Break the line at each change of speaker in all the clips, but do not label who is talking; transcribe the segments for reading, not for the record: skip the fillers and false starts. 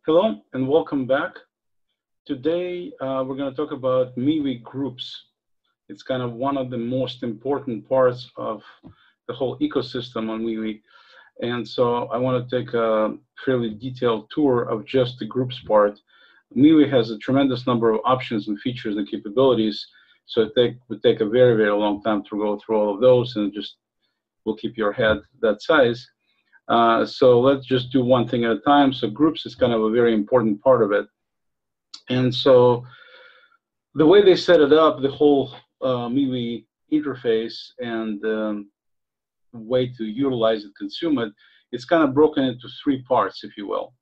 Hello and welcome back. Today we're going to talk about MeWe Groups. It's kind of one of the most important parts of the whole ecosystem on MeWe. And so I want to take a fairly detailed tour of just the groups part. MeWe has a tremendous number of options and features and capabilities. So it would take a very, very long time to go through all of those, and just will keep your head that size. So let's just do one thing at a time. So groups is kind of a very important part of it. And so the way they set it up, the whole MeWe interface and way to utilize it, consume it, it's kind of broken into three parts, if you will.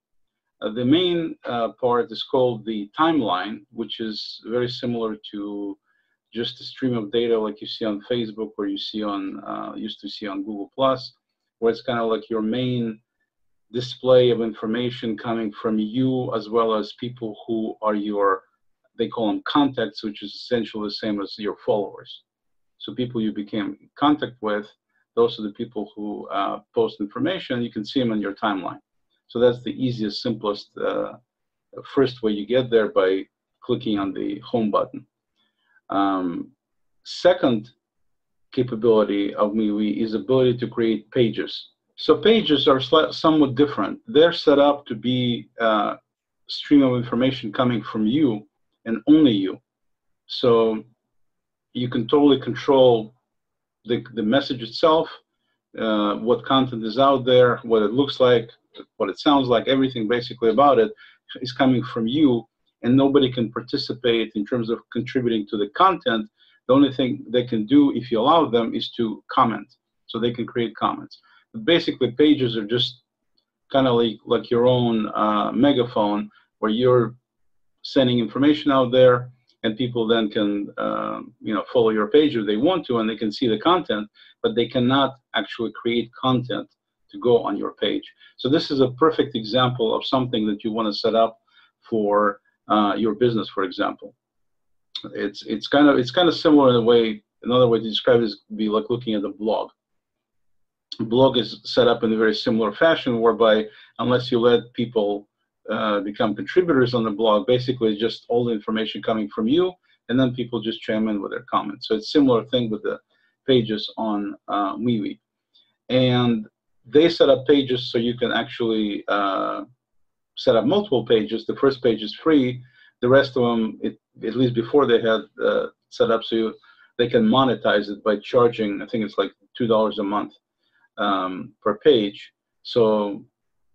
The main part is called the timeline, which is very similar to just a stream of data like you see on Facebook, or you see on used to see on Google+, where it's kind of like your main display of information coming from you, as well as people who are your, they call them contacts, which is essentially the same as your followers. So people you became in contact with, those are the people who post information. You can see them in your timeline. So that's the easiest, simplest, first way you get there, by clicking on the home button. Second capability of MeWe is ability to create pages. So pages are somewhat different. They're set up to be a stream of information coming from you and only you. So you can totally control the message itself, what content is out there, what it looks like, what it sounds like, everything basically about it is coming from you, and nobody can participate in terms of contributing to the content. The only thing they can do, if you allow them, is to comment. So they can create comments. But basically, pages are just kind of like your own megaphone, where you're sending information out there, and people then can follow your page if they want to, and they can see the content, but they cannot actually create content to go on your page. So this is a perfect example of something that you want to set up for your business, for example. It's kind of similar in a way. Another way to describe it is be like looking at a blog. A blog is set up in a very similar fashion, whereby unless you let people become contributors on the blog, basically it's just all the information coming from you, and then people just chime in with their comments. So it's a similar thing with the pages on MeWe. And they set up pages so you can actually set up multiple pages. The first page is free. The rest of them, at least before they had set up, so they can monetize it by charging, I think it's like $2 a month per page. So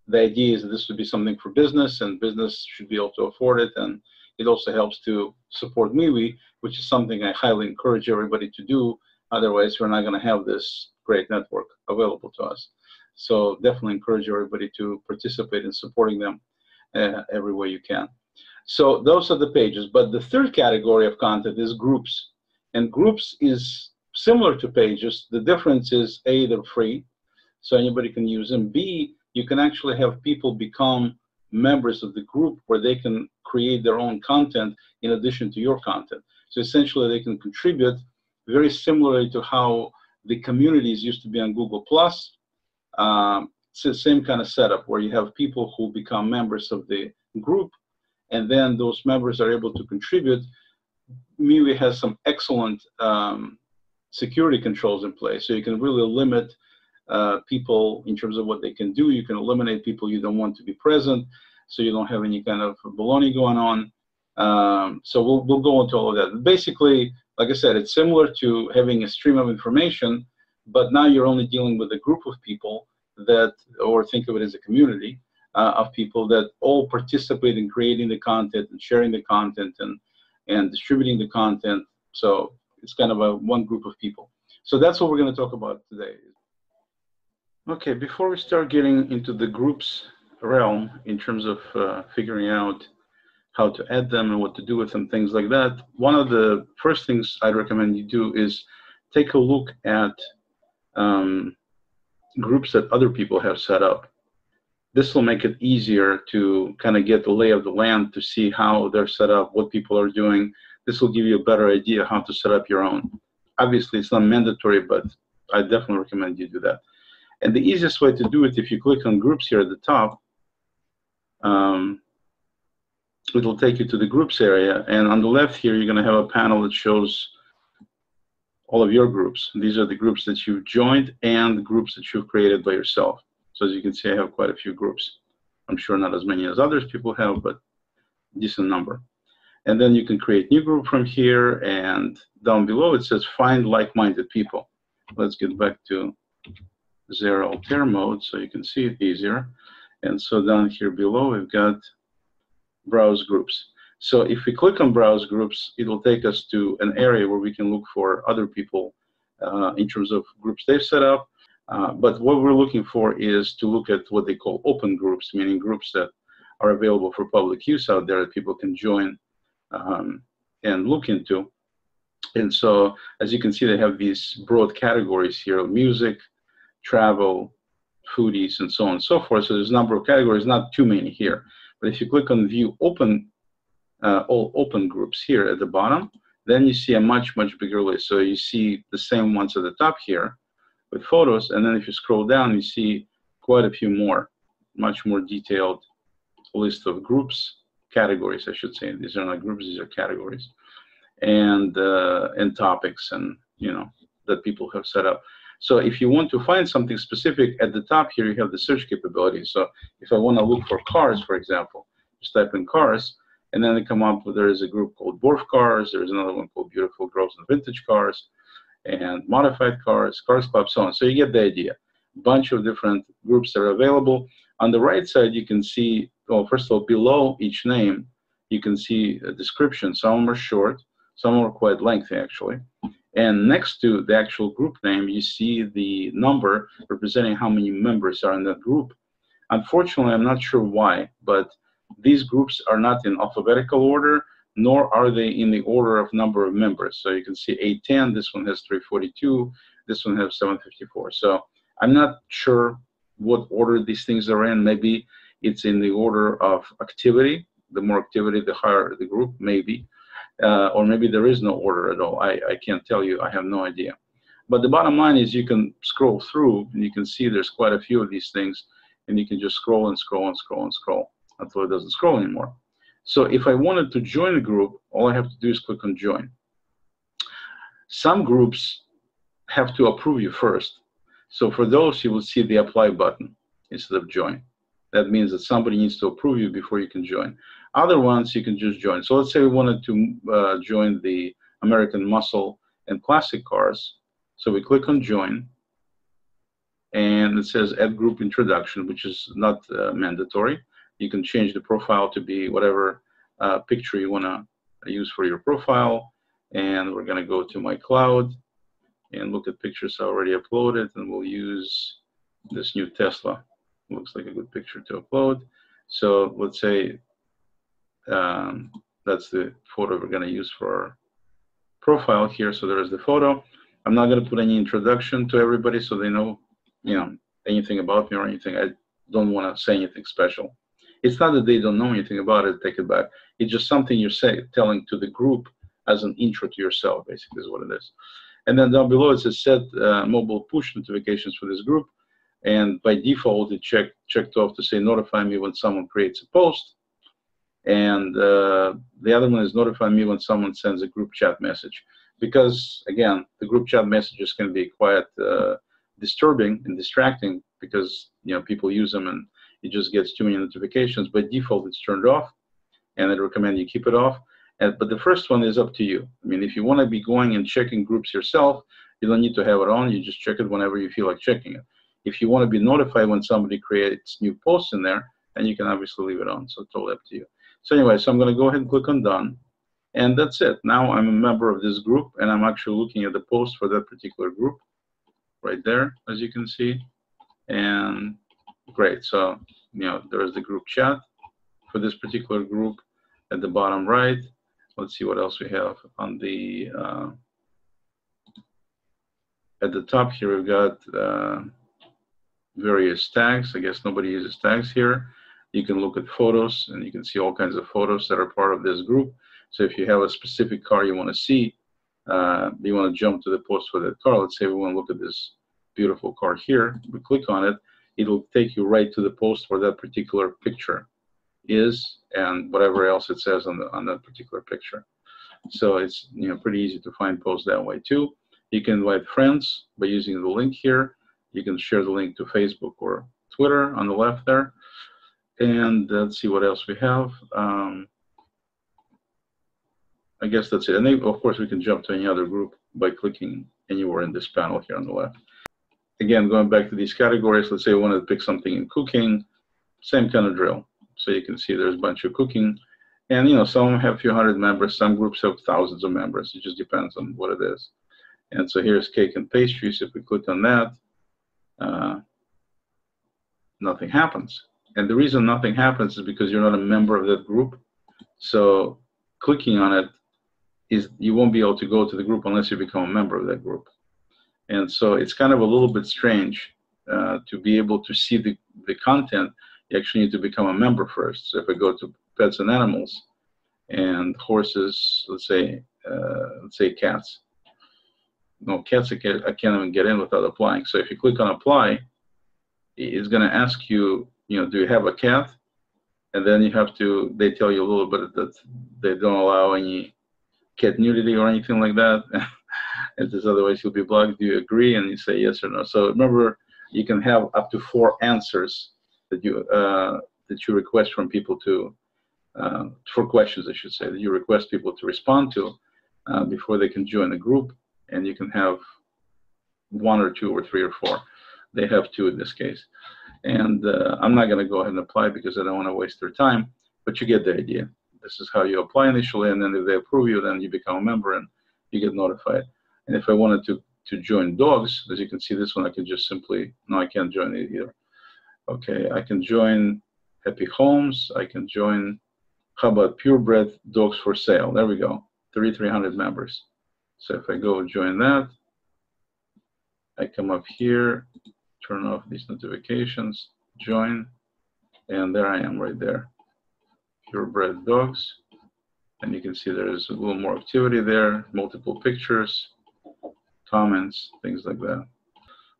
the idea is that this would be something for business, and business should be able to afford it. And it also helps to support MeWe, which is something I highly encourage everybody to do. Otherwise, we're not going to have this great network available to us. So definitely encourage everybody to participate in supporting them every way you can. So those are the pages. But the third category of content is groups. And groups is similar to pages. The difference is, A, they're free, so anybody can use them. B, you can actually have people become members of the group, where they can create their own content in addition to your content. So essentially they can contribute very similarly to how the communities used to be on Google+. It's the same kind of setup, where you have people who become members of the group, and then those members are able to contribute. MeWe has some excellent security controls in place, so you can really limit people in terms of what they can do. You can eliminate people you don't want to be present, so you don't have any kind of baloney going on. So we'll go into all of that. Basically, like I said, it's similar to having a stream of information, but now you're only dealing with a group of people that, or think of it as a community of people that all participate in creating the content and sharing the content and distributing the content. So it's kind of one group of people. So that's what we're going to talk about today. Okay, before we start getting into the groups realm in terms of figuring out how to add them and what to do with them, things like that, one of the first things I'd recommend you do is take a look at groups that other people have set up. This will make it easier to kind of get the lay of the land, to see how they're set up, what people are doing. This will give you a better idea how to set up your own. Obviously, it's not mandatory, but I definitely recommend you do that. And the easiest way to do it, if you click on groups here at the top, it'll take you to the groups area. And on the left here, you're going to have a panel that shows all of your groups. These are the groups that you've joined and the groups that you've created by yourself. So as you can see, I have quite a few groups. I'm sure not as many as others people have, but decent number. And then you can create new group from here, and down below it says find like-minded people. Let's get back to zero Altair mode so you can see it easier. And so down here below we've got browse groups. So if we click on browse groups, it'll take us to an area where we can look for other people in terms of groups they've set up. But what we're looking for is to look at what they call open groups, meaning groups that are available for public use out there that people can join and look into. And so, as you can see, they have these broad categories here: music, travel, foodies, and so on and so forth. So there's a number of categories, not too many here. But if you click on View Open, all open groups here at the bottom, then you see a much, much bigger list. So you see the same ones at the top here with photos, and then if you scroll down, you see quite a few more, much more detailed list of groups, categories, I should say. These are not groups; these are categories, and topics, and that people have set up. So if you want to find something specific, at the top here you have the search capability. So if I want to look for cars, for example, just type in cars, and then they come up with, there is a group called Dwarf Cars, there's another one called Beautiful Girls and Vintage Cars, and Modified Cars, Cars Club, so on. So you get the idea. A bunch of different groups that are available. On the right side, you can see, well, first of all, below each name, you can see a description. Some of them are short, some are quite lengthy, actually. And next to the actual group name, you see the number representing how many members are in that group. Unfortunately, I'm not sure why, but these groups are not in alphabetical order, nor are they in the order of number of members. So you can see 810, this one has 342, this one has 754. So I'm not sure what order these things are in. Maybe it's in the order of activity. The more activity, the higher the group, maybe. Or maybe there is no order at all. I can't tell you. I have no idea. But the bottom line is you can scroll through, and you can see there's quite a few of these things, and you can just scroll and scroll and scroll and scroll until it doesn't scroll anymore. So if I wanted to join a group, all I have to do is click on Join. Some groups have to approve you first. So for those, you will see the Apply button instead of Join. That means that somebody needs to approve you before you can join. Other ones, you can just join. So let's say we wanted to join the American Muscle and Classic Cars. So we click on Join, and it says Add Group Introduction, which is not mandatory. You can change the profile to be whatever picture you want to use for your profile. And we're going to go to my cloud and look at pictures I already uploaded, and we'll use this new Tesla. Looks like a good picture to upload. So let's say that's the photo we're going to use for our profile here. So there's the photo. I'm not going to put any introduction to everybody so they know, anything about me or anything. I don't want to say anything special. It's not that they don't know anything about it, take it back. It's just something you're telling to the group as an intro to yourself, basically, is what it is. And then down below it says set mobile push notifications for this group. And by default, it checked off to say notify me when someone creates a post. And the other one is notify me when someone sends a group chat message. Because, again, the group chat messages can be quite disturbing and distracting because, people use them and it just gets too many notifications. By default, it's turned off, and I'd recommend you keep it off. But the first one is up to you. I mean, if you want to be going and checking groups yourself, you don't need to have it on. You just check it whenever you feel like checking it. If you want to be notified when somebody creates new posts in there, then you can obviously leave it on. So it's totally up to you. So anyway, so I'm going to go ahead and click on Done. And that's it. Now I'm a member of this group, and I'm actually looking at the post for that particular group right there, as you can see. And great. So, there's the group chat for this particular group at the bottom right. Let's see what else we have on the at the top here. We've got various tags. I guess nobody uses tags here. You can look at photos, and you can see all kinds of photos that are part of this group. So if you have a specific car you want to see, you want to jump to the post for that car. Let's say we want to look at this beautiful car here. We click on it. It'll take you right to the post for that particular picture. is and whatever else it says on that particular picture. So it's pretty easy to find posts that way too. You can invite friends by using the link here. You can share the link to Facebook or Twitter on the left there. And let's see what else we have. I guess that's it. And then, of course, we can jump to any other group by clicking anywhere in this panel here on the left. Again, going back to these categories, let's say I want to pick something in cooking, same kind of drill. So you can see there's a bunch of cooking. And some have a few hundred members, some groups have thousands of members. It just depends on what it is. And so here's cake and pastries. If we click on that, nothing happens. And the reason nothing happens is because you're not a member of that group. So clicking on it you won't be able to go to the group unless you become a member of that group. And so it's kind of a little bit strange to be able to see the content. You actually need to become a member first. So if I go to pets and animals and horses, let's say cats. No, cats I can't even get in without applying. So if you click on apply, it's going to ask you, do you have a cat? And then they tell you a little bit that they don't allow any cat nudity or anything like that. And this otherwise you'll be blocked. Do you agree? And you say yes or no. So remember, you can have up to 4 answers that you request from people to, 4 questions I should say, that you request people to respond to before they can join the group. And you can have 1 or 2 or 3 or 4. They have 2 in this case. And I'm not going to go ahead and apply because I don't want to waste their time, but you get the idea. This is how you apply initially, and then if they approve you, then you become a member and you get notified. And if I wanted to join dogs, as you can see this one, I can just simply, no, I can't join it either. Okay, I can join Happy Homes. I can join, how about Purebred Dogs for Sale? There we go, 3,300 members. So if I go join that, I come up here, turn off these notifications, join, and there I am right there. Purebred dogs, and you can see there's a little more activity there, multiple pictures, comments, things like that.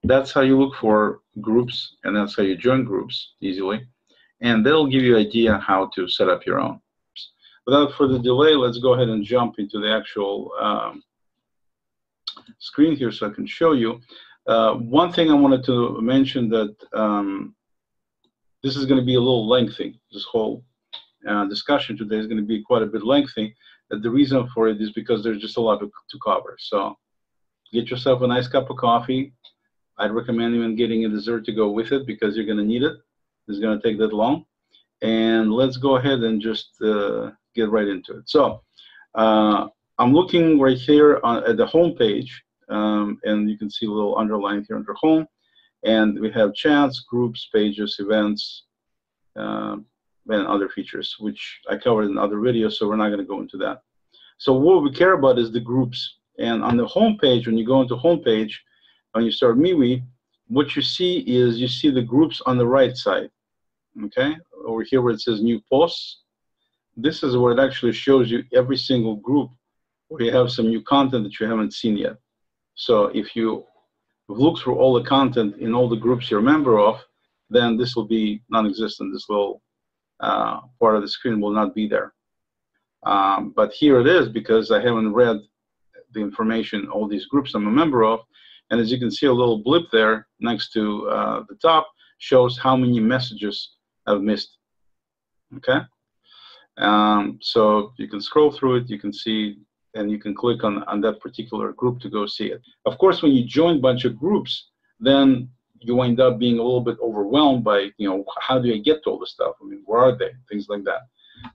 That's how you look for groups, and that's how you join groups easily, and that'll give you an idea how to set up your own. Without further delay, let's go ahead and jump into the actual screen here so I can show you. One thing I wanted to mention that this is going to be a little lengthy. This whole discussion today is going to be quite a bit lengthy. The reason for it is because there's just a lot to cover. So get yourself a nice cup of coffee. I'd recommend even getting a dessert to go with it because you're going to need it. It's going to take that long. And let's go ahead and just get right into it. So I'm looking right here at the home page, and you can see a little underline here under home. And we have chats, groups, pages, events, and other features, which I covered in other videos, so we're not going to go into that. So what we care about is the groups. And on the home page, when you go into home page, when you start MeWe, what you see is you see the groups on the right side. Okay, over here where it says new posts, this is where it actually shows you every single group where you have some new content that you haven't seen yet. So if you look through all the content in all the groups you're a member of, then this will be non-existent. This little part of the screen will not be there. But here it is because I haven't read the information, all these groups I'm a member of. And as you can see, a little blip there next to the top shows how many messages I've missed. Okay? So you can scroll through it, you can see, and you can click on that particular group to go see it. Of course, when you join a bunch of groups, then you wind up being a little bit overwhelmed by, how do I get to all this stuff? I mean, where are they? Things like that.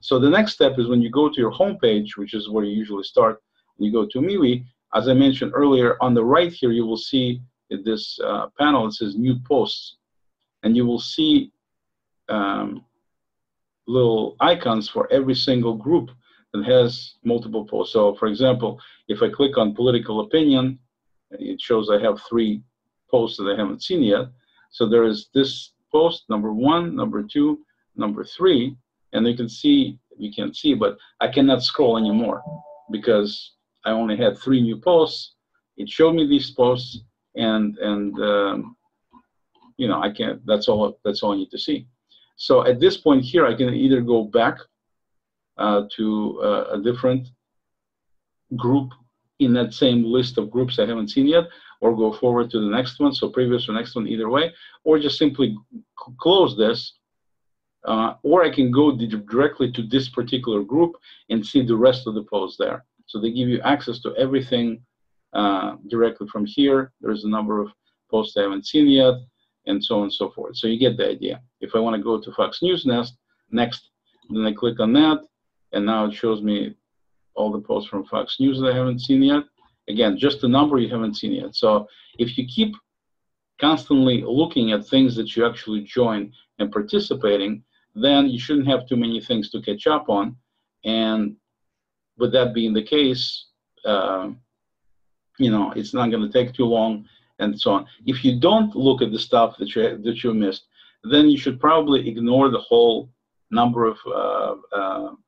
So the next step is when you go to your home page, which is where you usually start, when you go to MeWe, as I mentioned earlier, on the right here, you will see this panel, it says new posts. And you will see little icons for every single group that has multiple posts. So for example, if I click on political opinion, it shows I have 3 posts that I haven't seen yet. So there is this post, number 1, number 2, number 3, and you can see, you can't see, but I cannot scroll anymore because I only had 3 new posts. It showed me these posts, and I can't. That's all I need to see. So at this point here, I can either go back to a different group in that same list of groups I haven't seen yet, or go forward to the next one, so previous or next one, either way, or just simply close this, or I can go directly to this particular group and see the rest of the posts there. So they give you access to everything directly from here. There's a number of posts I haven't seen yet, and so on and so forth. So you get the idea. If I want to go to Fox News next, then I click on that, and now it shows me all the posts from Fox News that I haven't seen yet. Again, just the number you haven't seen yet. So if you keep constantly looking at things that you actually join and participating, then you shouldn't have too many things to catch up on. And with that being the case, you know, it's not going to take too long, and so on. If you don't look at the stuff that you missed, then you should probably ignore the whole number of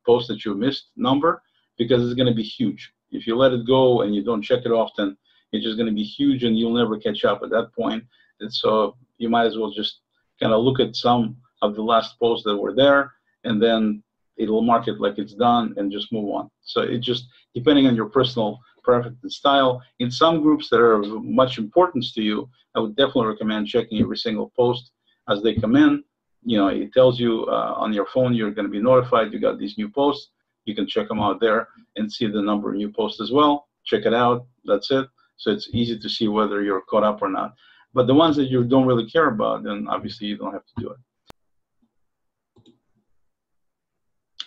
posts that you missed number, because it's going to be huge. If you let it go and you don't check it often, it's just going to be huge, and you'll never catch up at that point. And so you might as well just kind of look at some of the last posts that were there, and then it'll mark it like it's done and just move on. So it just, depending on your personal preference and style, in some groups that are of much importance to you, I would definitely recommend checking every single post as they come in. You know, it tells you on your phone you're going to be notified you got these new posts. You can check them out there and see the number of new posts as well. Check it out. That's it. So it's easy to see whether you're caught up or not. But the ones that you don't really care about, then obviously you don't have to do it.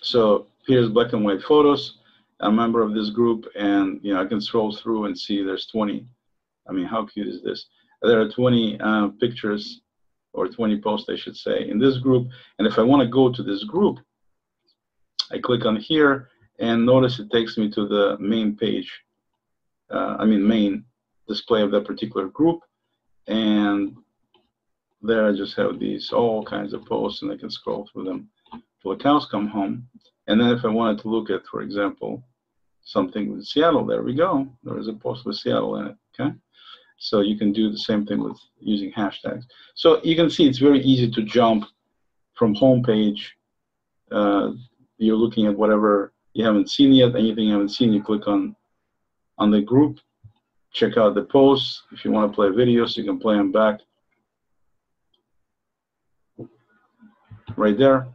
So here's black and white photos. I'm a member of this group, and you know, I can scroll through and see there's 20. I mean, how cute is this? There are 20 pictures, or 20 posts, I should say, in this group. And if I want to go to this group, I click on here, and notice it takes me to the main page. Main display of that particular group. And there I just have these all kinds of posts, and I can scroll through them till the cows come home. And then if I wanted to look at, for example, something with Seattle, there we go. There is a post with Seattle in it, okay? So you can do the same thing with using hashtags. So you can see it's very easy to jump from home page. You're looking at whatever you haven't seen yet, anything you haven't seen, you click on the group, check out the posts. If you want to play videos, you can play them back right there,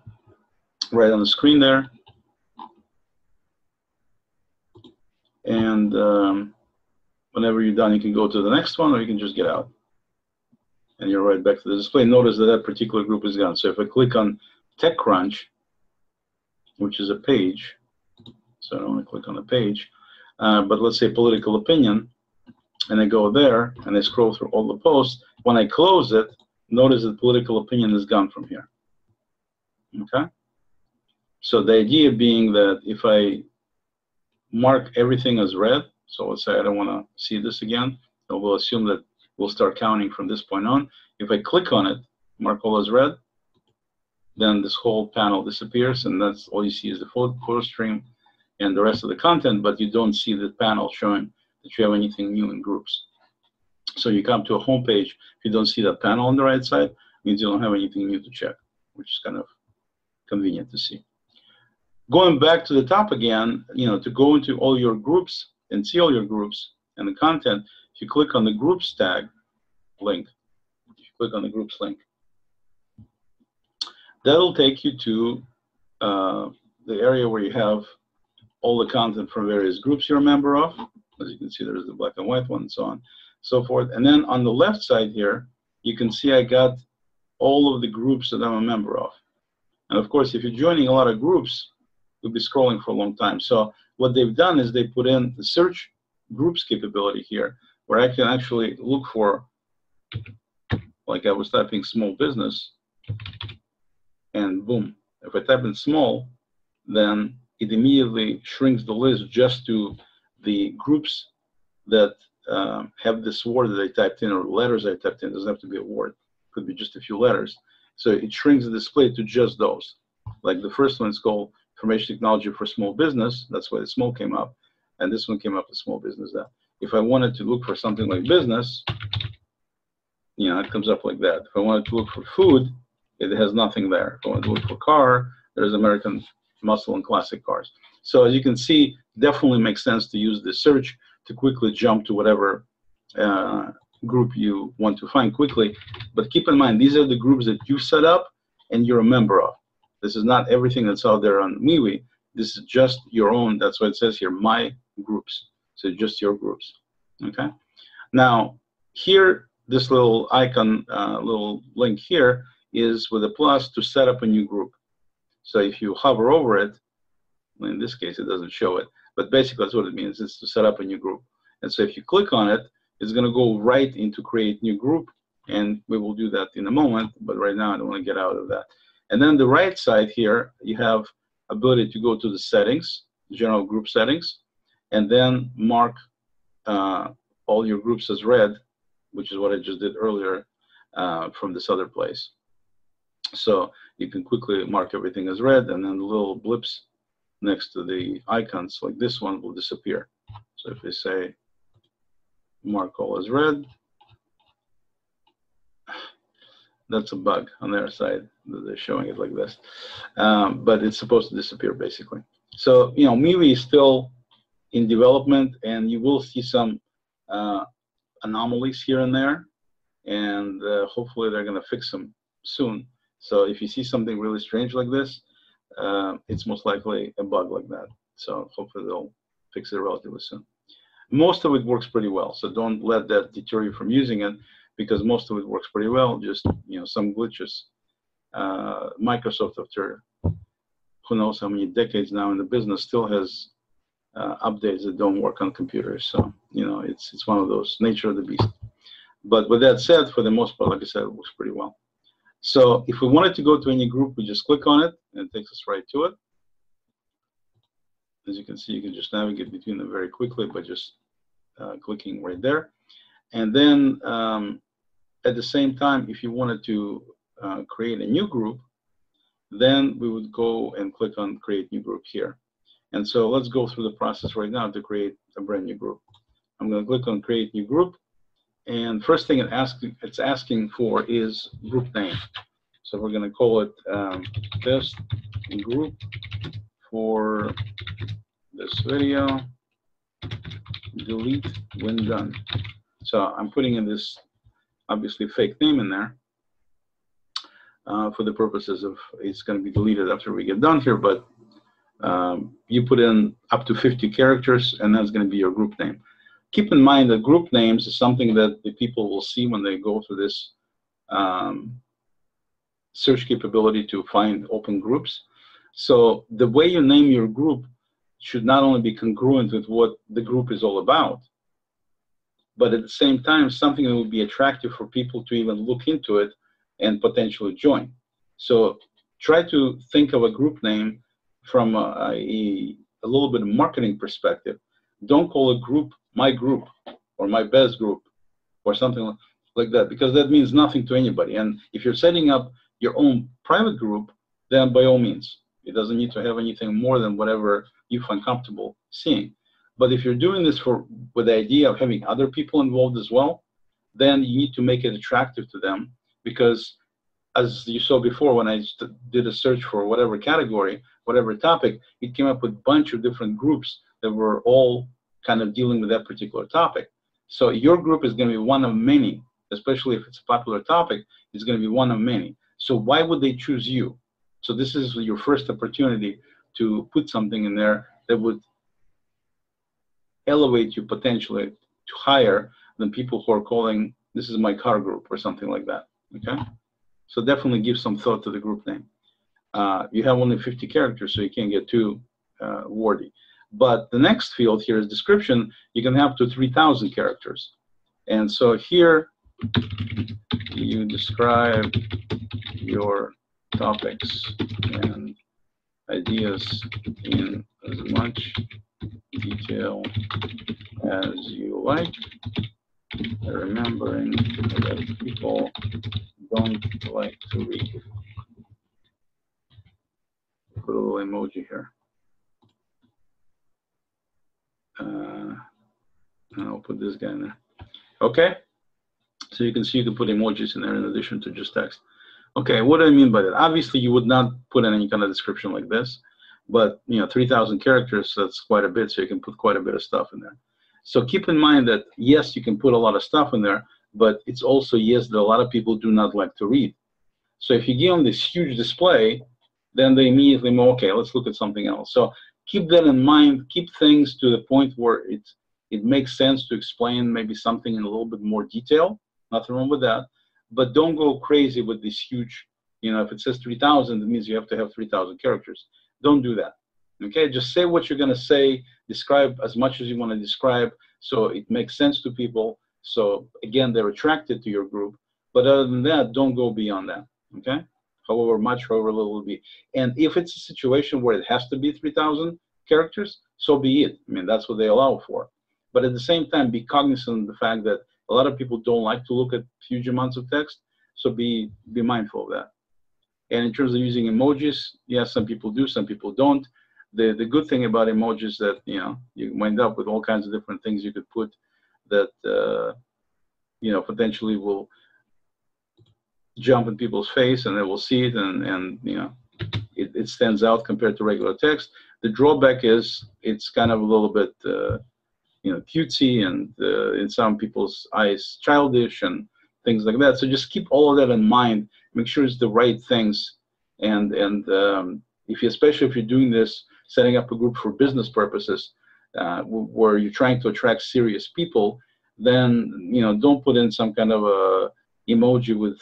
right on the screen there. And whenever you're done, you can go to the next one, or you can just get out. And you're right back to the display. Notice that that particular group is gone. So if I click on TechCrunch, which is a page, so I don't want to click on the page, but let's say political opinion, and I go there, and I scroll through all the posts. When I close it, notice that political opinion is gone from here. Okay? So the idea being that if I mark everything as red, so let's say I don't want to see this again, so we'll assume that we'll start counting from this point on. If I click on it, mark all as red, then this whole panel disappears, and that's all you see is the photo stream and the rest of the content, but you don't see the panel showing that you have anything new in groups. So you come to a home page, if you don't see that panel on the right side, it means you don't have anything new to check, which is kind of convenient to see. Going back to the top again, you know, to go into all your groups and see all your groups and the content, if you click on the groups tag link, if you click on the groups link, that'll take you to the area where you have all the content from various groups you're a member of. As you can see, there's the black and white one and so on, so forth. And then on the left side here, you can see I got all of the groups that I'm a member of. And of course, if you're joining a lot of groups, you'll be scrolling for a long time. So what they've done is they put in the search groups capability here, where I can actually look for, like I was typing small business, and boom, if I type in small, then it immediately shrinks the list just to the groups that have this word that I typed in, or letters I typed in. It doesn't have to be a word. It could be just a few letters. So it shrinks the display to just those. Like the first one is called Information Technology for Small Business. That's why the small came up. And this one came up with small business. That if I wanted to look for something like business, you know, it comes up like that. If I wanted to look for food, it has nothing there. If I want to look for car, there's American Muscle and classic cars. So as you can see, definitely makes sense to use the search to quickly jump to whatever group you want to find quickly. But keep in mind, these are the groups that you set up and you're a member of. This is not everything that's out there on MeWe. This is just your own. That's what it says here, my groups. So just your groups. Okay. Now here, this little icon, little link here is with a plus to set up a new group. So if you hover over it, in this case it doesn't show it, but basically that's what it means. It's to set up a new group. And so if you click on it, it's going to go right into create new group, and we will do that in a moment, but right now I don't want to get out of that. And then the right side here, you have ability to go to the settings, general group settings, and then mark all your groups as red, which is what I just did earlier from this other place. So you can quickly mark everything as red, and then the little blips next to the icons like this one will disappear. So if we say mark all as red, that's a bug on their side that they're showing it like this, but it's supposed to disappear basically. So you know, MeWe is still in development, and you will see some anomalies here and there, and hopefully they're going to fix them soon. So if you see something really strange like this, it's most likely a bug like that. So hopefully they'll fix it relatively soon. Most of it works pretty well, so don't let that deter you from using it, because most of it works pretty well. Just, you know, some glitches. Microsoft, after who knows how many decades now in the business, still has updates that don't work on computers. So you know, it's one of those, nature of the beast. But with that said, for the most part, like I said, it works pretty well. So if we wanted to go to any group, we just click on it, and it takes us right to it. As you can see, you can just navigate between them very quickly by just clicking right there. And then at the same time, if you wanted to create a new group, then we would go and click on create new group here. And so let's go through the process right now to create a brand new group. I'm going to click on create new group. And first thing it's asking for is group name. So we're going to call it test group for this video, delete when done. So I'm putting in this obviously fake name in there for the purposes of it's going to be deleted after we get done here, but you put in up to 50 characters, and that's going to be your group name. Keep in mind that group names is something that the people will see when they go through this search capability to find open groups. So the way you name your group should not only be congruent with what the group is all about, but at the same time, something that would be attractive for people to even look into it and potentially join. So try to think of a group name from a little bit of marketing perspective. Don't call a group my group or my best group or something like that, because that means nothing to anybody. And if you're setting up your own private group, then by all means, it doesn't need to have anything more than whatever you find comfortable seeing. But if you're doing this with the idea of having other people involved as well, then you need to make it attractive to them, because as you saw before, when I did a search for whatever category, whatever topic, it came up with a bunch of different groups that were all kind of dealing with that particular topic. So your group is going to be one of many, especially if it's a popular topic, it's going to be one of many. So why would they choose you? So this is your first opportunity to put something in there that would elevate you potentially to higher than people who are calling, this is my car group or something like that, okay? So definitely give some thought to the group name. You have only 50 characters, so you can't get too wordy. But the next field here is description. You can have to 3,000 characters. And so here you describe your topics and ideas in as much detail as you like, remembering that people don't like to read. Put a little emoji here. And I'll put this guy in there. Okay? So you can see you can put emojis in there in addition to just text. Okay, what do I mean by that? Obviously, you would not put in any kind of description like this, but 3,000 characters, that's quite a bit, so you can put quite a bit of stuff in there. So keep in mind that, yes, you can put a lot of stuff in there, but it's also, yes, that a lot of people do not like to read. So if you give them this huge display, then they immediately go, okay, let's look at something else. So keep that in mind. Keep things to the point where it makes sense to explain maybe something in a little bit more detail. Nothing wrong with that. But don't go crazy with this huge, if it says 3,000, it means you have to have 3,000 characters. Don't do that. Okay, just say what you're going to say, describe as much as you want to describe so it makes sense to people. So again, they're attracted to your group. But other than that, don't go beyond that. Okay, however much, however little will be. And if it's a situation where it has to be 3,000 characters, so be it. I mean, that's what they allow for. But at the same time, be cognizant of the fact that a lot of people don't like to look at huge amounts of text, so be mindful of that. And in terms of using emojis, yes, some people do, some people don't. The good thing about emojis is that you wind up with all kinds of different things you could put that potentially will jump in people's face and they will see it, and it stands out compared to regular text. The drawback is it's kind of a little bit cutesy and in some people's eyes childish and things like that. So just keep all of that in mind. Make sure it's the right things, and especially if you're doing this, setting up a group for business purposes, where you're trying to attract serious people, then don't put in some kind of a emoji with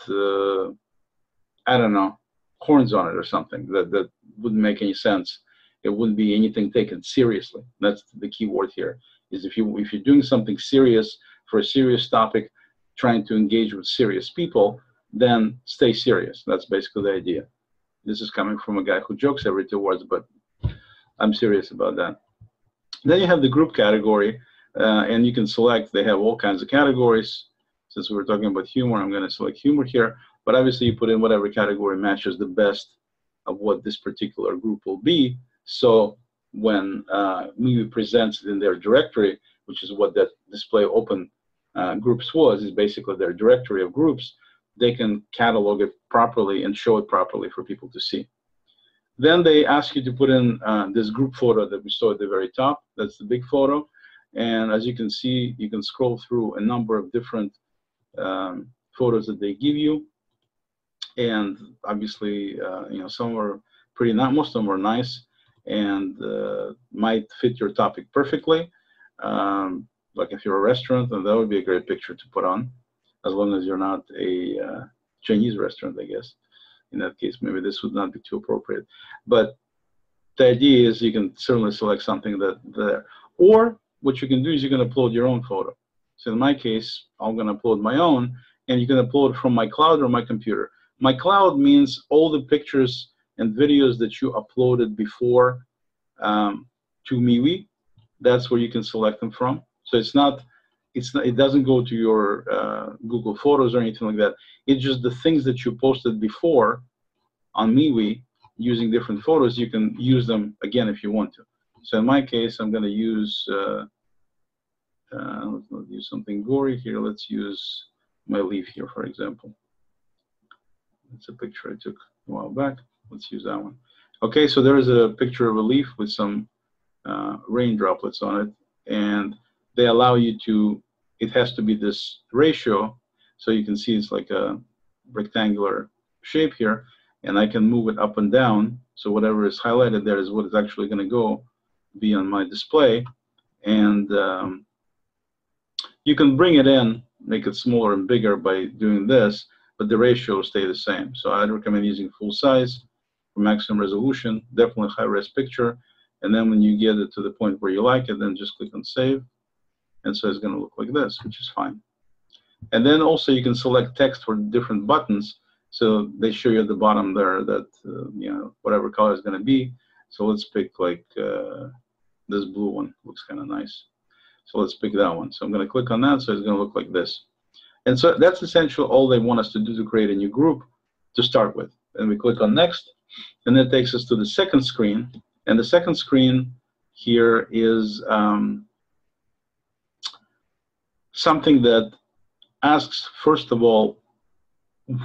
I don't know, horns on it or something. That wouldn't make any sense. It wouldn't be anything taken seriously. That's the key word here. Is if you're doing something serious for a serious topic, trying to engage with serious people, then stay serious. That's basically the idea. This is coming from a guy who jokes every 2 words, but I'm serious about that. Then you have the group category, and you can select. They have all kinds of categories. Since we were talking about humor, I'm going to select humor here. But obviously, you put in whatever category matches the best of what this particular group will be. So when MeWe presents it in their directory, which is what that display open groups was, is basically their directory of groups, they can catalog it properly and show it properly for people to see. Then they ask you to put in this group photo that we saw at the very top. That's the big photo. And as you can see, you can scroll through a number of different photos that they give you. And obviously, some are pretty nice, most of them are nice and might fit your topic perfectly. Like if you're a restaurant, then that would be a great picture to put on, as long as you're not a Chinese restaurant, I guess. In that case, maybe this would not be too appropriate. But the idea is you can certainly select something that, or what you can do is you can upload your own photo. So in my case, I'm going to upload my own, and you can upload from my cloud or my computer. My cloud means all the pictures and videos that you uploaded before to MeWe. That's where you can select them from. So it doesn't go to your Google Photos or anything like that. It's just the things that you posted before on MeWe using different photos. You can use them again if you want to. So in my case, I'm going to use let's not use something gory here. Let's use my leaf here, for example. It's a picture I took a while back. Let's use that one. Okay, so there is a picture of a leaf with some rain droplets on it, and they allow you to, it has to be this ratio, so you can see it's like a rectangular shape here, and I can move it up and down, so whatever is highlighted there is what is actually going to be on my display. And you can bring it in, make it smaller and bigger by doing this, but the ratio will stay the same. So I'd recommend using full size for maximum resolution, definitely high-res picture. And then when you get it to the point where you like it, then just click on save. And so it's going to look like this, which is fine. And then also you can select text for different buttons. So they show you at the bottom there that, whatever color is going to be. So let's pick like this blue one, looks kind of nice. So let's pick that one. So I'm going to click on that, so it's going to look like this. And so that's essentially all they want us to do to create a new group to start with. And we click on next, and that takes us to the second screen. And the second screen here is something that asks, first of all,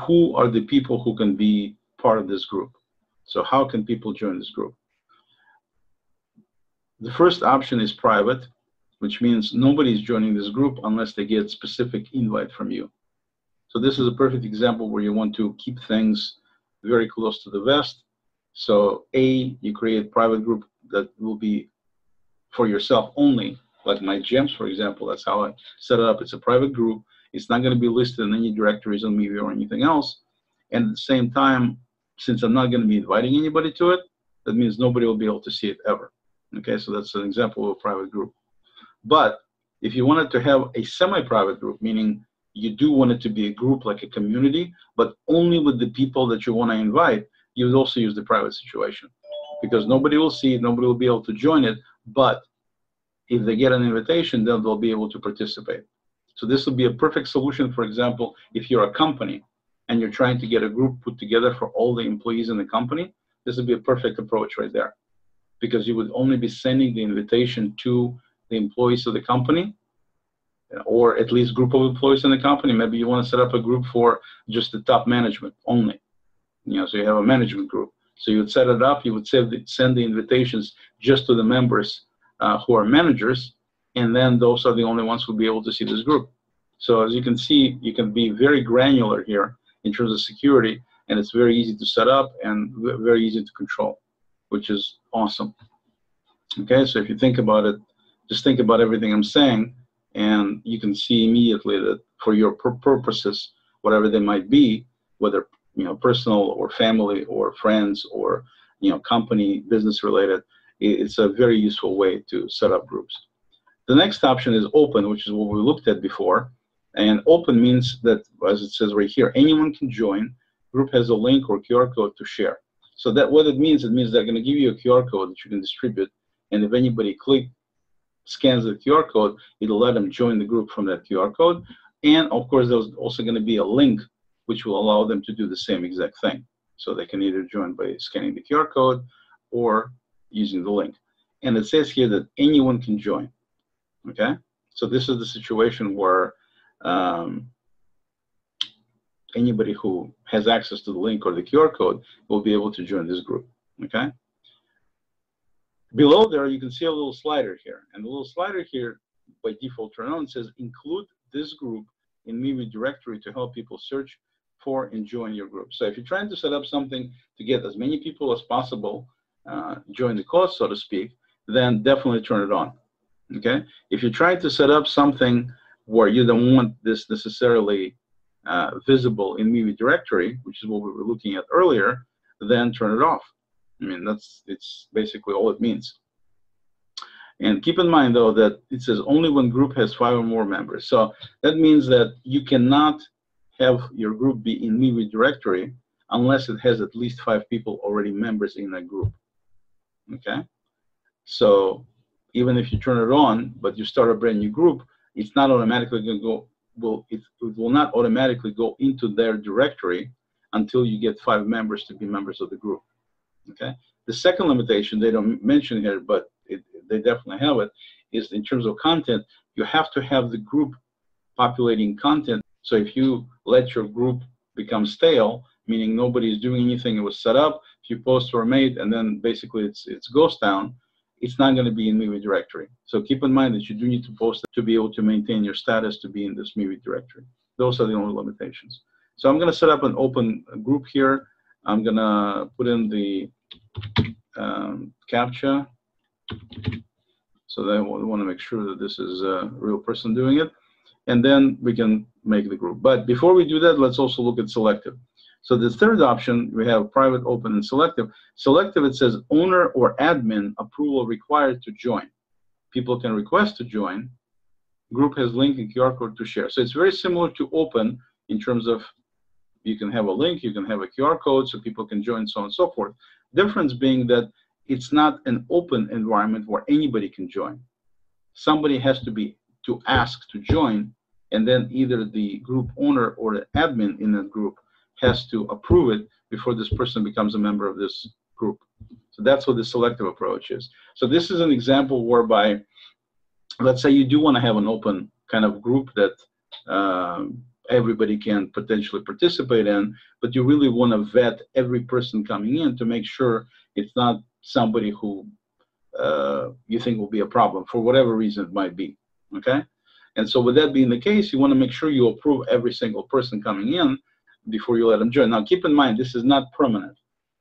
who are the people who can be part of this group. So how can people join this group? The first option is private, which means nobody's joining this group unless they get specific invite from you. So this is a perfect example where you want to keep things very close to the vest. So you create private group that will be for yourself only, like my gems, for example. That's how I set it up. It's a private group. It's not going to be listed in any directories on MeWe or anything else. And at the same time, since I'm not going to be inviting anybody to it, that means nobody will be able to see it ever. Okay, so that's an example of a private group. But if you wanted to have a semi-private group, meaning you do want it to be a group like a community, but only with the people that you want to invite, you would also use the private situation, because nobody will see it, nobody will be able to join it, but if they get an invitation, then they'll be able to participate. So this will be a perfect solution, for example, if you're a company and you're trying to get a group put together for all the employees in the company, this would be a perfect approach right there, because you would only be sending the invitation to the employees of the company, or at least group of employees in the company. Maybe you want to set up a group for just the top management only. So you have a management group. So you would set it up, you would send the invitations just to the members who are managers, and then those are the only ones who will be able to see this group. So as you can see, you can be very granular here in terms of security, and it's very easy to set up and very easy to control, which is awesome. Okay, so if you think about it, just think about everything I'm saying, and you can see immediately that for your purposes, whatever they might be, whether personal or family or friends or company business related, it's a very useful way to set up groups. The next option is open, which is what we looked at before. And open means that, as it says right here, anyone can join. Group has a link or QR code to share. So that what it means they're going to give you a QR code that you can distribute, and if anybody scans the QR code, it'll let them join the group from that QR code. And of course, there's also going to be a link which will allow them to do the same exact thing. So they can either join by scanning the QR code or using the link. And it says here that anyone can join. Okay, so this is the situation where anybody who has access to the link or the QR code will be able to join this group. Okay. Below there, you can see a little slider here, and the little slider here by default turned on says include this group in MeWe directory to help people search for and join your group. So if you're trying to set up something to get as many people as possible join the cause, so to speak, then definitely turn it on. Okay. If you're trying to set up something where you don't want this necessarily visible in MeWe directory, which is what we were looking at earlier, then turn it off. I mean, it's basically all it means. And keep in mind, though, that it says only when group has 5 or more members. So that means that you cannot have your group be in MeWe directory unless it has at least 5 people already members in that group. Okay? So even if you turn it on, but you start a brand new group, it's not automatically going to go, it will not automatically go into their directory until you get 5 members to be members of the group. Okay. The second limitation they don't mention here, but they definitely have it, is in terms of content, you have to have the group populating content. So if you let your group become stale, meaning nobody is doing anything, it was set up, if you posts were made, and then basically it's ghost town, it's not going to be in MeWe directory. So keep in mind that you do need to post to be able to maintain your status to be in this MeWe directory. Those are the only limitations. So I'm going to set up an open group here. I'm going to put in the CAPTCHA. So then we want to make sure that this is a real person doing it. And then we can make the group. But before we do that, let's also look at selective. So the third option, we have private, open, and selective. Selective, it says owner or admin approval required to join. People can request to join. Group has link and QR code to share. So it's very similar to open in terms of you can have a link, you can have a QR code so people can join, so on and so forth. Difference being that it's not an open environment where anybody can join. Somebody has to ask to join, and then either the group owner or the admin in that group has to approve it before this person becomes a member of this group. So that's what the selective approach is. So this is an example whereby, let's say you do want to have an open kind of group that everybody can potentially participate in, but you really want to vet every person coming in to make sure it's not somebody who you think will be a problem for whatever reason it might be, okay? And so with that being the case, you want to make sure you approve every single person coming in before you let them join. Now, keep in mind, this is not permanent.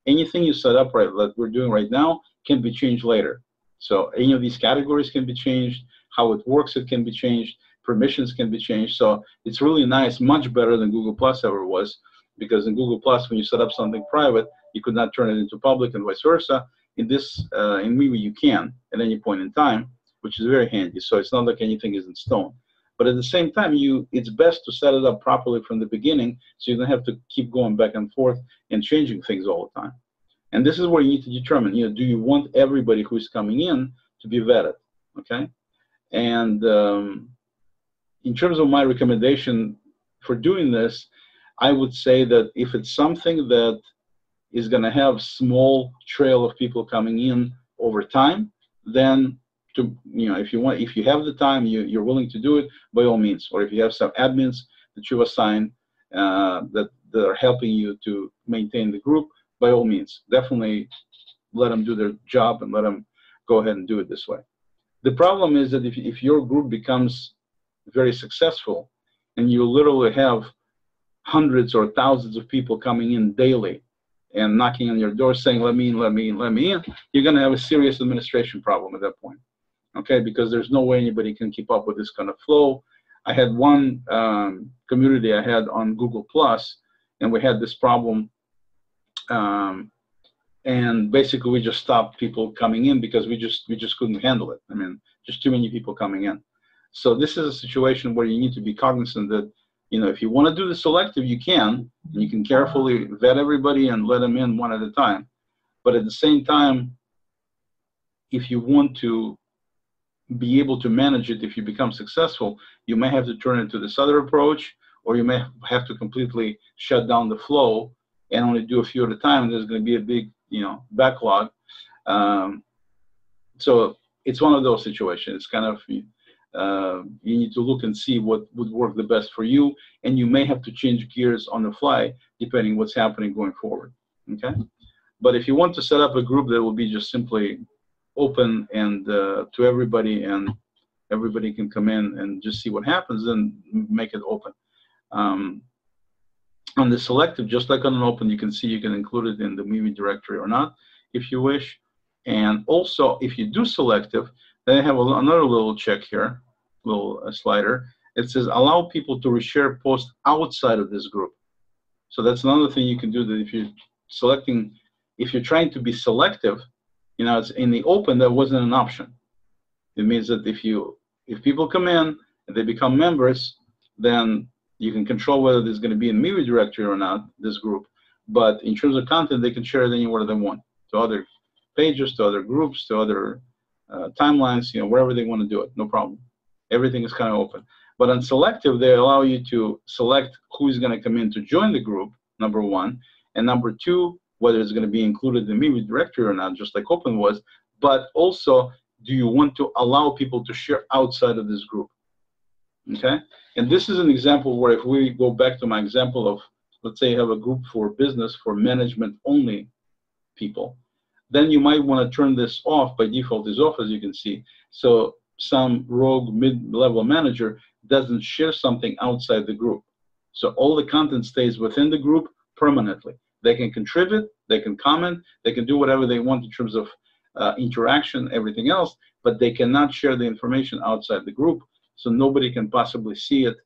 Anything you set up right, like we're doing right now, can be changed later. So any of these categories can be changed. How it works, it can be changed. Permissions can be changed. So it's really nice, much better than Google Plus ever was, because in Google Plus, when you set up something private, you could not turn it into public and vice versa. In this, in MeWe, you can at any point in time, which is very handy. So it's not like anything is in stone. But at the same time, it's best to set it up properly from the beginning, so you don't have to keep going back and forth and changing things all the time. And this is where you need to determine, do you want everybody who's coming in to be vetted, okay? And in terms of my recommendation for doing this, I would say that if it's something that is going to have small trail of people coming in over time, then if you have the time, you're willing to do it, by all means. Or if you have some admins that you assign that are helping you to maintain the group, by all means, definitely let them do their job and let them go ahead and do it this way. The problem is that if your group becomes very successful and you literally have hundreds or thousands of people coming in daily and knocking on your door saying, let me in, let me in, let me in, you're going to have a serious administration problem at that point, okay? Because there's no way anybody can keep up with this kind of flow. I had one community I had on Google Plus, and we had this problem, and basically we just stopped people coming in because we just couldn't handle it. I mean, just too many people coming in. So this is a situation where you need to be cognizant that, if you want to do the selective, you can. And you can carefully vet everybody and let them in one at a time. But at the same time, if you want to be able to manage it, if you become successful, you may have to turn it to this other approach, or you may have to completely shut down the flow and only do a few at a time. There's going to be a big, backlog. So it's one of those situations. It's kind of, you need to look and see what would work the best for you, and you may have to change gears on the fly depending what's happening going forward, okay? But if you want to set up a group that will be just simply open and to everybody, and everybody can come in and just see what happens, then make it open. On the selective, just like on an open, you can see you can include it in the MeWe directory or not, if you wish. And also, if you do selective, then I have another little check here, little slider. It says allow people to reshare posts outside of this group. So that's another thing you can do, that if you're trying to be selective, it's in the open, that wasn't an option. It means that if people come in and they become members, then you can control whether there's going to be a MeWe directory or not, this group. But in terms of content, they can share it anywhere they want, to other pages, to other groups, to other timelines, wherever they want to do it, no problem. Everything is kind of open. But on selective, they allow you to select who's going to come in to join the group, number one, and number two, whether it's going to be included in the MeWe directory or not, just like open was. But also, do you want to allow people to share outside of this group? Okay, and this is an example where if we go back to my example of, let's say you have a group for business, for management only people, then you might want to turn this off. By default is off, as you can see. So some rogue mid-level manager doesn't share something outside the group. So all the content stays within the group permanently. They can contribute, they can comment, they can do whatever they want in terms of interaction, everything else, but they cannot share the information outside the group. So nobody can possibly see it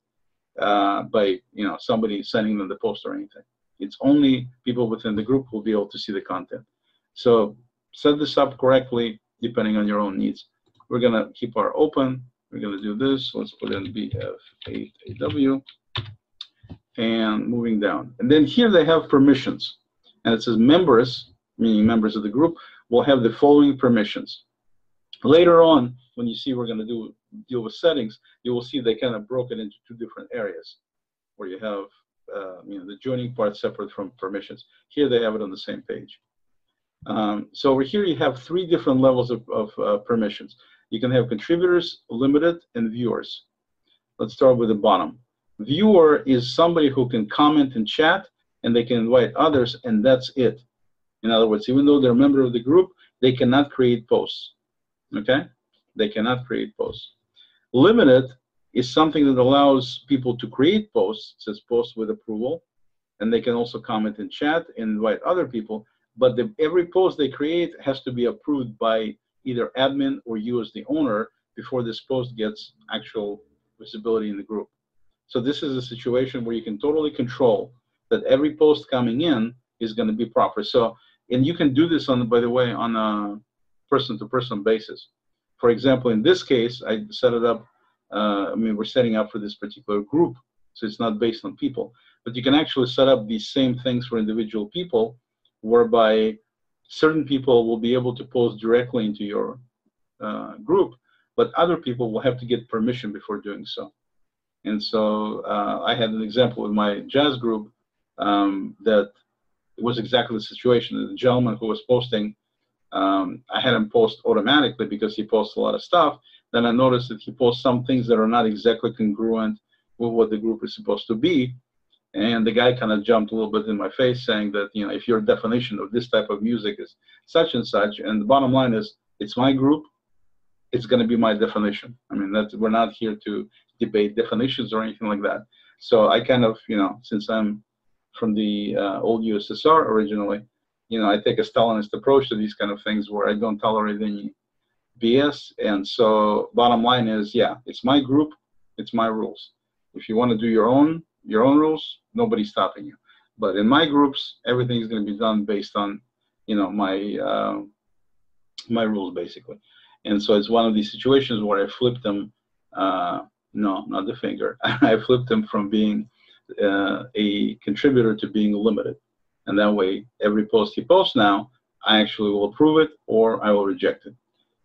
by somebody sending them the post or anything. It's only people within the group who will be able to see the content. So set this up correctly depending on your own needs. We're going to keep our open. We're going to do this. Let's put in BF8AW and moving down. And then here they have permissions. And it says members, meaning members of the group, will have the following permissions. Later on, when you see we're going to deal with settings, you will see they kind of broke it into two different areas where you have the joining part separate from permissions. Here they have it on the same page. So over here you have three different levels of permissions. You can have contributors, limited, and viewers. Let's start with the bottom. Viewer is somebody who can comment and chat, and they can invite others, and that's it. In other words, even though they're a member of the group, they cannot create posts. Okay? They cannot create posts. Limited is something that allows people to create posts. It says post with approval, and they can also comment and chat and invite other people. But every post they create has to be approved by either admin or you as the owner before this post gets actual visibility in the group. So this is a situation where you can totally control that every post coming in is going to be proper. So, and you can do this on, by the way, on a person-to-person basis. For example, in this case, I set it up. I mean, we're setting up for this particular group, so it's not based on people. But you can actually set up these same things for individual people, whereby certain people will be able to post directly into your group, but other people will have to get permission before doing so. And so I had an example with my jazz group that it was exactly the situation. The gentleman who was posting, I had him post automatically because he posts a lot of stuff. Then I noticed that he posts some things that are not exactly congruent with what the group is supposed to be. And the guy kind of jumped a little bit in my face saying that, you know, if your definition of this type of music is such and such, and the bottom line is, it's my group, it's going to be my definition. I mean, we're not here to debate definitions or anything like that. So I kind of, you know, since I'm from the old USSR originally, you know, I take a Stalinist approach to these kind of things where I don't tolerate any BS. And so bottom line is, yeah, it's my group, it's my rules. If you want to do your own rules, nobody's stopping you. But in my groups, everything is going to be done based on, you know, my my rules basically. And so it's one of these situations where I flipped them. No, not the finger. I flipped them from being a contributor to being limited. And that way, every post he posts now, I actually will approve it or I will reject it.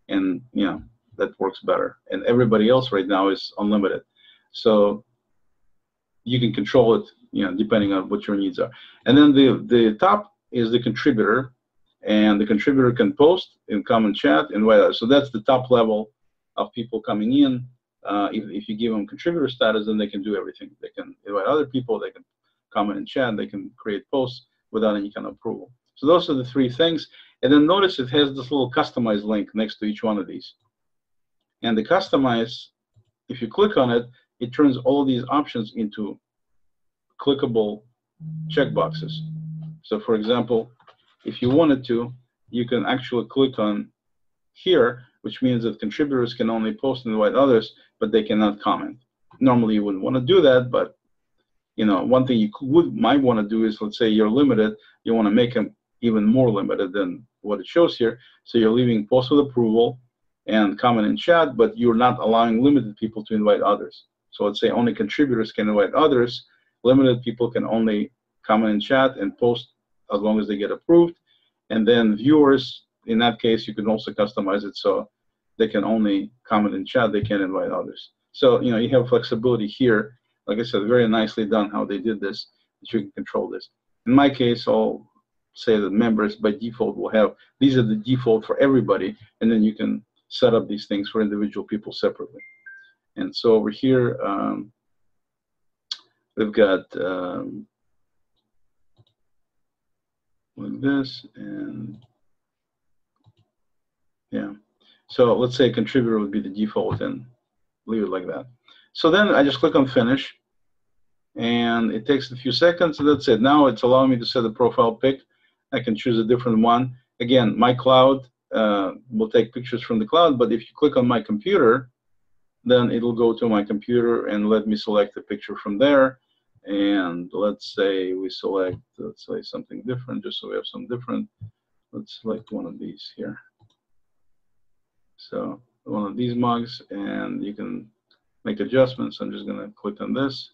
And, you know, that works better. And everybody else right now is unlimited. So you can control it, you know, depending on what your needs are. And then the top is the contributor. And the contributor can post and come and chat and whatever. So that's the top level of people coming in. If you give them contributor status, then they can do everything. They can invite other people, they can comment and chat, they can create posts without any kind of approval. So those are the three things. And then notice it has this little customize link next to each one of these. And the customize, if you click on it, it turns all of these options into clickable checkboxes. So for example, if you wanted to, you can actually click on here, which means that contributors can only post and invite others, but they cannot comment. Normally, you wouldn't want to do that, but you know, one thing you might want to do is, let's say you're limited, you want to make them even more limited than what it shows here. So you're leaving post with approval and comment and chat, but you're not allowing limited people to invite others. So let's say only contributors can invite others. Limited people can only comment and chat and post as long as they get approved. And then viewers, in that case, you can also customize it so they can only comment and chat, they can't invite others. So, you know, you have flexibility here. Like I said, very nicely done how they did this, that you can control this. In my case, I'll say that members by default will have, these are the default for everybody, and then you can set up these things for individual people separately. And so over here, we've got like this, and yeah. So let's say contributor would be the default and leave it like that. So then I just click on finish, and it takes a few seconds, and that's it. Now it's allowing me to set a profile pic. I can choose a different one. Again, my cloud will take pictures from the cloud, but if you click on my computer, then it'll go to my computer and let me select a picture from there. And let's say we select, let's say something different, just so we have some different. Let's select one of these here. So one of these mugs, and you can make adjustments. I'm just going to click on this,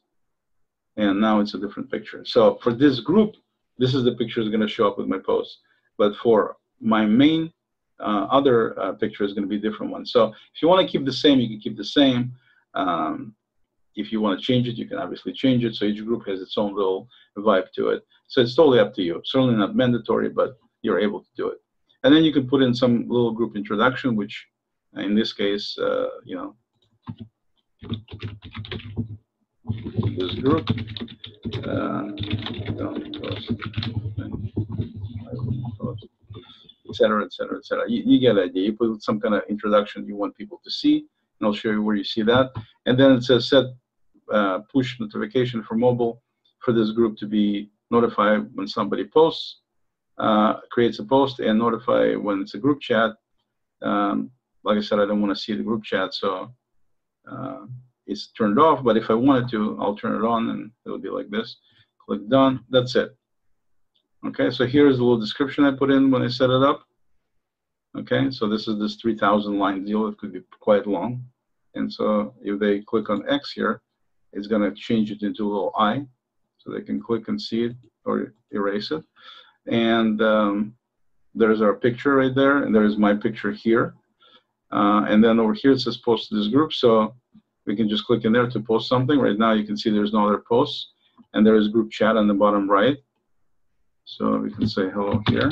and now it's a different picture. So for this group, this is the picture that's going to show up with my post. But for my main other picture is going to be a different one. So if you want to keep the same, you can keep the same. If you want to change it, you can obviously change it. So each group has its own little vibe to it. So it's totally up to you. Certainly not mandatory, but you're able to do it. And then you can put in some little group introduction, which in this case, you know, this this group. Don't post, etc., etc., etc. You get the idea. You put some kind of introduction you want people to see, and I'll show you where you see that. And then it says set push notification for mobile for this group to be notified when somebody posts, creates a post, and notify when it's a group chat. Like I said, I don't want to see the group chat, so it's turned off. But if I wanted to, I'll turn it on, and it'll be like this. Click done. That's it. Okay, so here's a little description I put in when I set it up. Okay, so this is this 3,000 line deal. It could be quite long. And so if they click on X here, it's going to change it into a little I, so they can click and see it or erase it. And there's our picture right there, and there's my picture here. And then over here it says post to this group, so we can just click in there to post something. Right now you can see there's no other posts, and there is group chat on the bottom right. So we can say hello here,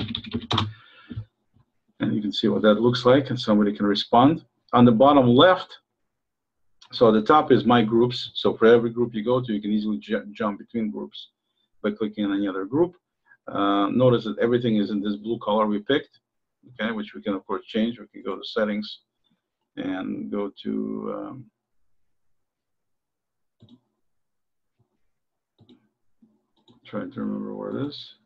and you can see what that looks like, and somebody can respond. On the bottom left, so at the top is my groups. So for every group you go to, you can easily jump between groups by clicking on any other group. Notice that everything is in this blue color we picked, okay, which we can of course change. We can go to settings and go to trying to remember where it is.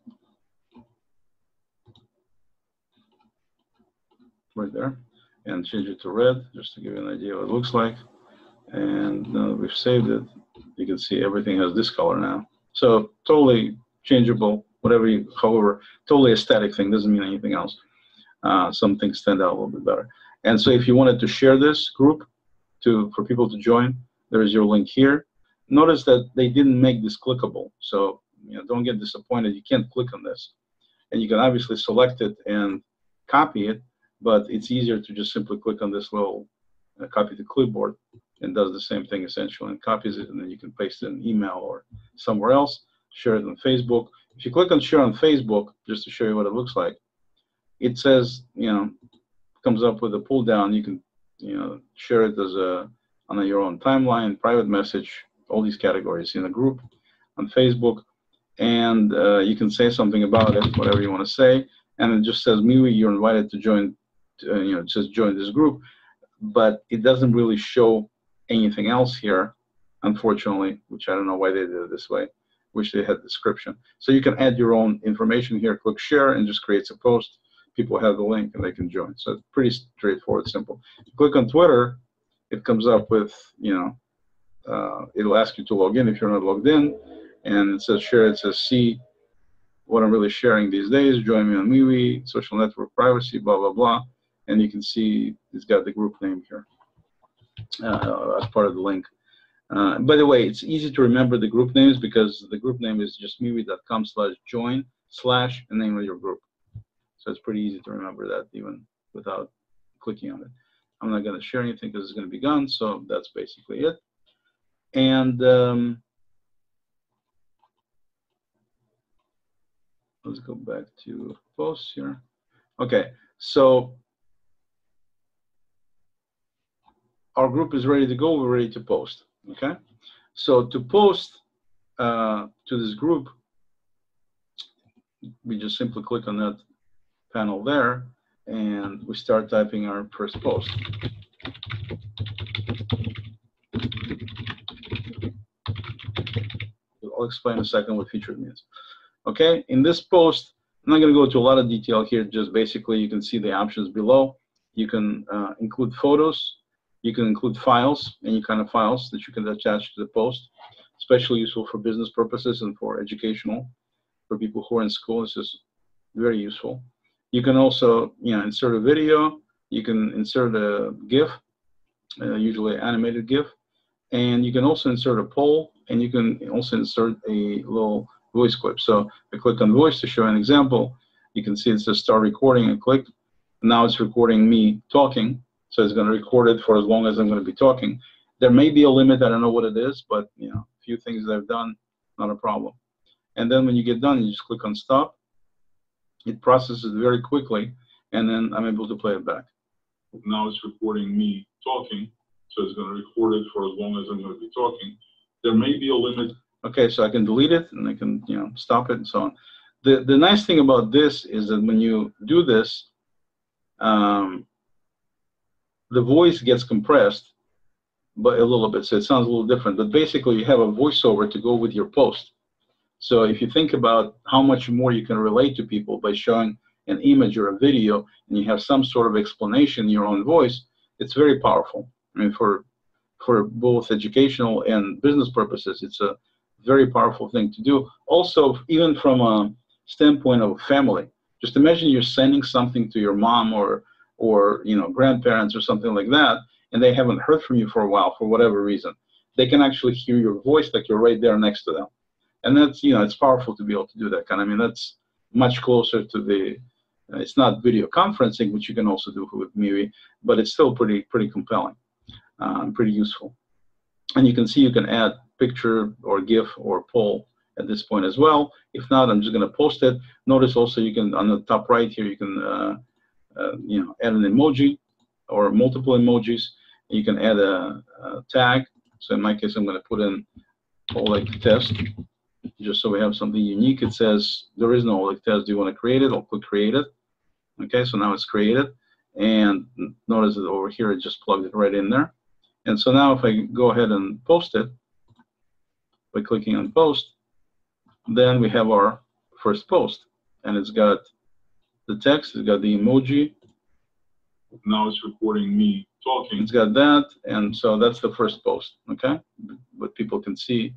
Right there, and change it to red just to give you an idea what it looks like. And now that we've saved it, you can see everything has this color now. So totally changeable, whatever you, however, totally aesthetic thing, doesn't mean anything else. Some things stand out a little bit better. And so if you wanted to share this group for people to join, there is your link here. Notice that they didn't make this clickable, so don't get disappointed. You can't click on this, and you can obviously select it and copy it, but it's easier to just simply click on this little copy to clipboard, and does the same thing essentially, and copies it, and then you can paste it in an email or somewhere else, share it on Facebook. If you click on share on Facebook, just to show you what it looks like, it says, comes up with a pull down. You can, share it as on your own timeline, private message, all these categories in a group on Facebook, and you can say something about it, whatever you want to say, and it just says, MeWe, you're invited to join, it says join this group, but it doesn't really show anything else here, unfortunately, which I don't know why they did it this way. Wish they had description. So you can add your own information here, click share, and just creates a post. People have the link and they can join. So it's pretty straightforward, simple. Click on Twitter, it comes up with, it'll ask you to log in if you're not logged in, and it says share, it says see what I'm really sharing these days, join me on MeWe, social network privacy, blah, blah, blah. And you can see it's got the group name here as part of the link. By the way, it's easy to remember the group names because the group name is just mewe.com/join/ the name of your group. So it's pretty easy to remember that even without clicking on it. I'm not going to share anything because it's going to be gone, so that's basically it. And let's go back to posts here. Okay, so our group is ready to go. We're ready to post. Okay, so to post to this group, we just simply click on that panel there, and we start typing our first post. I'll explain in a second what featured means. Okay, in this post, I'm not going to go into a lot of detail here. Just basically, you can see the options below. You can include photos. You can include files, any kind of files that you can attach to the post, especially useful for business purposes and for educational, for people who are in school. This is very useful. You can also, insert a video. You can insert a GIF, usually animated GIF, and you can also insert a poll, and you can also insert a little voice clip. So I click on voice to show an example. You can see it says start recording, and click. Now it's recording me talking. So it's going to record it for as long as I'm going to be talking. There may be a limit. I don't know what it is, but a few things that I've done, not a problem. And then when you get done, you just click on stop. It processes very quickly, and then I'm able to play it back. Now it's recording me talking, so it's going to record it for as long as I'm going to be talking. There may be a limit. Okay, so I can delete it and I can, you know, stop it and so on. The nice thing about this is that when you do this, the voice gets compressed but a little bit, so it sounds a little different. But basically, you have a voiceover to go with your post. So if you think about how much more you can relate to people by showing an image or a video, and you have some sort of explanation in your own voice, it's very powerful. I mean, for both educational and business purposes, it's a very powerful thing to do. Also, even from a standpoint of family, just imagine you're sending something to your mom or you know, grandparents or something like that, and they haven't heard from you for a while for whatever reason. They can actually hear your voice like you're right there next to them. And that's, you know, it's powerful to be able to do that kind. I mean, that's much closer to the, it's not video conferencing, which you can also do with MeWe, but it's still pretty compelling, pretty useful. And you can see you can add picture or GIF or poll at this point as well. If not, I'm just going to post it. Notice also you can, on the top right here, you can you know, add an emoji or multiple emojis. You can add a tag. So in my case, I'm going to put in Oleg test, just so we have something unique. It says there is no Oleg test. Do you want to create it? I'll click create it. Okay, so now it's created. And notice that over here, it just plugged it right in there. And so now if I go ahead and post it by clicking on post, then we have our first post. And it's got the text, it's got the emoji. Now it's recording me talking. It's got that, and so that's the first post, okay? What people can see.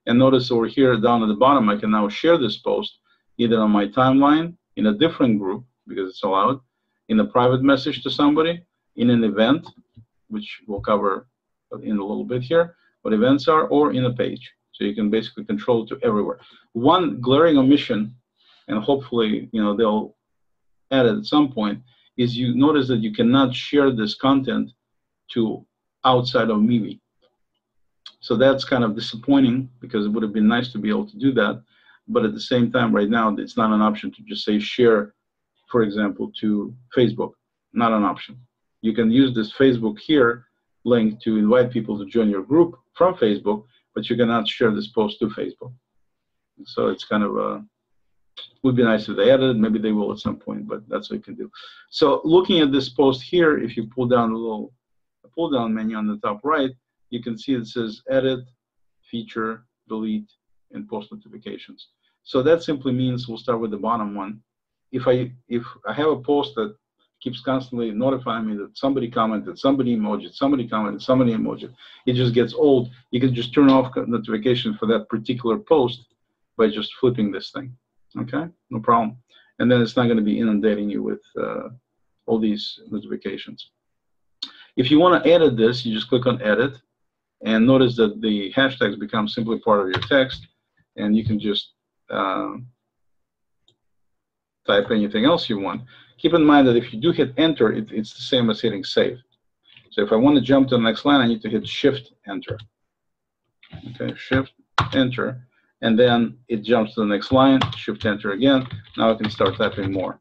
And notice over here down at the bottom, I can now share this post either on my timeline, in a different group, because it's allowed, in a private message to somebody, in an event, which we'll cover in a little bit here, what events are, or in a page. So you can basically control it to everywhere. One glaring omission, and hopefully, you know, they'll add it at some point, is you notice that you cannot share this content to outside of MeWe. So that's kind of disappointing, because it would have been nice to be able to do that. But at the same time, right now, it's not an option to just say share, for example, to Facebook. Not an option. You can use this Facebook here link to invite people to join your group from Facebook, but you cannot share this post to Facebook. So it's kind of a, would be nice if they added it. Maybe they will at some point, but that's what you can do. So looking at this post here, if you pull down the little pull-down menu on the top right, you can see it says edit, feature, delete, and post notifications. So that simply means, we'll start with the bottom one. If I have a post that keeps constantly notifying me that somebody commented, somebody emojid, somebody commented, somebody emojid, it just gets old. You can just turn off notification for that particular post by just flipping this thing. Okay, no problem. And then it's not going to be inundating you with all these notifications. If you want to edit this, you just click on edit, and notice that the hashtags become simply part of your text, and you can just type anything else you want. Keep in mind that if you do hit enter, it's the same as hitting save. So if I want to jump to the next line, I need to hit shift enter. Okay, shift enter. And then it jumps to the next line, shift enter again. Now I can start typing more.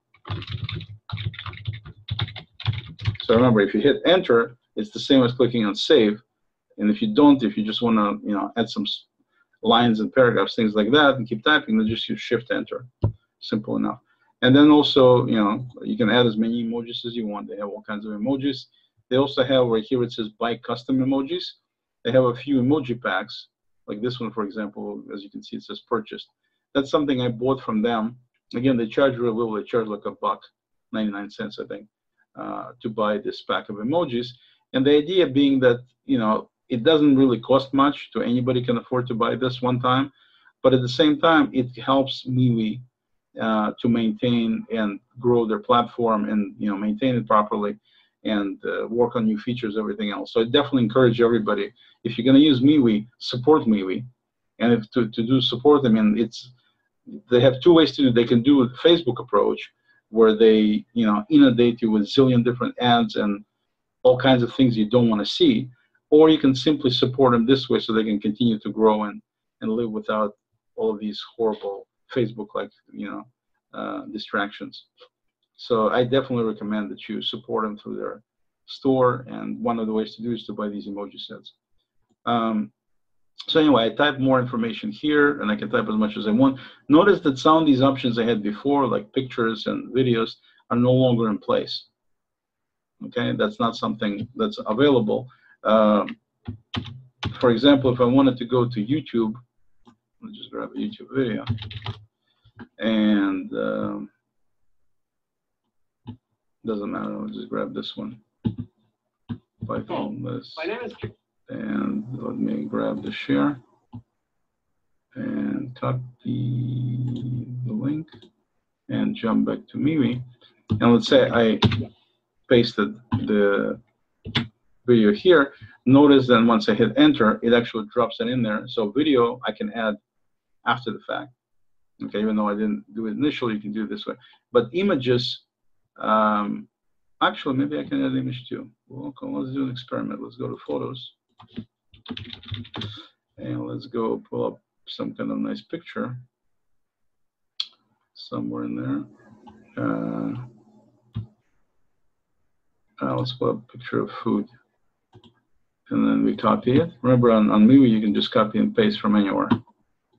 So remember, if you hit enter, it's the same as clicking on save. And if you don't, if you just want to, you know, add some lines and paragraphs, things like that, and keep typing, then just use shift enter. Simple enough. And then also, you know, you can add as many emojis as you want. They have all kinds of emojis. They also have, right here it says buy custom emojis. They have a few emoji packs. Like this one, for example, as you can see, it says purchased. That's something I bought from them. Again, they charge really little. They charge like $1.99, I think, to buy this pack of emojis. And the idea being that, you know, it doesn't really cost much to anybody can afford to buy this one time. But at the same time, it helps MeWe to maintain and grow their platform and, you know, maintain it properly and work on new features, everything else. So I definitely encourage everybody, if you're going to use MeWe, support MeWe. And if to do support, I mean, they have two ways to do it. They can do the Facebook approach, where they, you know, inundate you with a zillion different ads and all kinds of things you don't want to see. Or you can simply support them this way so they can continue to grow and live without all of these horrible Facebook-like, you know, distractions. So I definitely recommend that you support them through their store, and one of the ways to do is to buy these emoji sets. So anyway, I type more information here, and I can type as much as I want. Notice that some of these options I had before, like pictures and videos, are no longer in place. Okay, that's not something that's available. For example, if I wanted to go to YouTube, let's just grab a YouTube video, and doesn't matter. I'll just grab this one. Python list, and let me grab the share and copy the link and jump back to MeWe. And let's say I pasted the video here. Notice that once I hit enter, it actually drops it in there. So video I can add after the fact. Okay, even though I didn't do it initially, you can do it this way. But images, actually, maybe I can add image too. Well, okay, let's do an experiment. Let's go to photos. And let's go pull up some kind of nice picture somewhere in there. Let's pull up a picture of food. And then we copy it. Remember, on MeWe, you can just copy and paste from anywhere.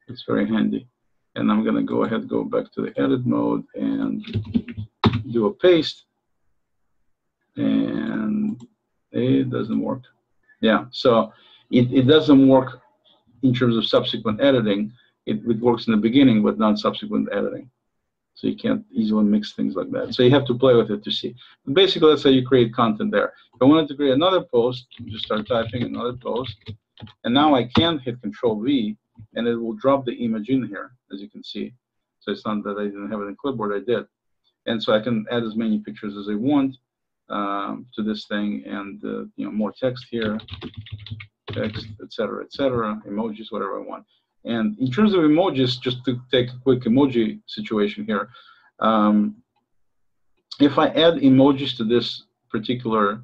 It's very handy. And I'm going to go ahead, go back to the edit mode and do a paste. And it doesn't work. Yeah, so it doesn't work in terms of subsequent editing. It works in the beginning, but not subsequent editing. So you can't easily mix things like that. So you have to play with it to see. But basically, that's how you create content there. If I wanted to create another post, just start typing another post. And now I can hit Control-V, and it will drop the image in here, as you can see. So it's not that I didn't have it in clipboard, I did. And so I can add as many pictures as I want to this thing, and you know, more text here, text, etc., emojis, whatever I want. And in terms of emojis, just to take a quick emoji situation here, if I add emojis to this particular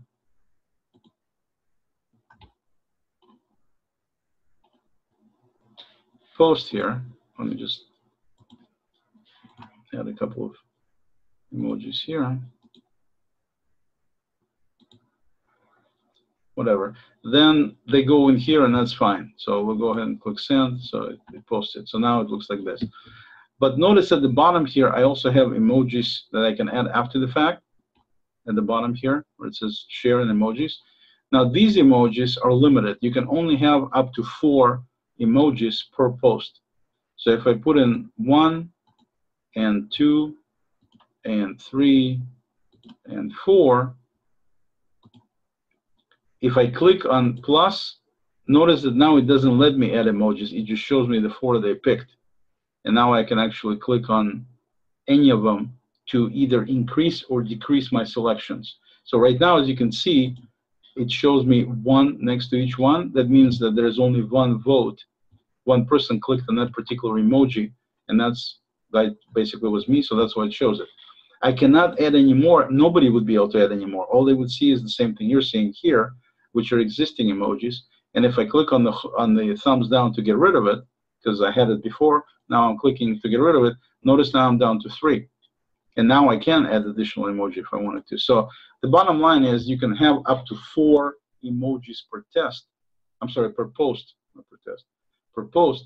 post here, let me just add a couple of emojis here. Whatever, then they go in here, and that's fine. So we'll go ahead and click send, so it posts it. So now it looks like this. But notice at the bottom here, I also have emojis that I can add after the fact. At the bottom here, where it says share and emojis. Now these emojis are limited. You can only have up to 4 emojis per post. So if I put in 1 and 2 and 3 and 4, if I click on plus, notice that now it doesn't let me add emojis. It just shows me the 4 they picked. And now I can actually click on any of them to either increase or decrease my selections. So right now, as you can see, it shows me 1 next to each one. That means that there's only 1 vote. 1 person clicked on that particular emoji, and that basically was me, so that's why it shows it. I cannot add any more. Nobody would be able to add any more. All they would see is the same thing you're seeing here, which are existing emojis. And if I click on the thumbs down to get rid of it, because I had it before, now I'm clicking to get rid of it, notice now I'm down to 3. And now I can add additional emoji if I wanted to. So the bottom line is you can have up to 4 emojis per test. I'm sorry, per post, not per test, per post.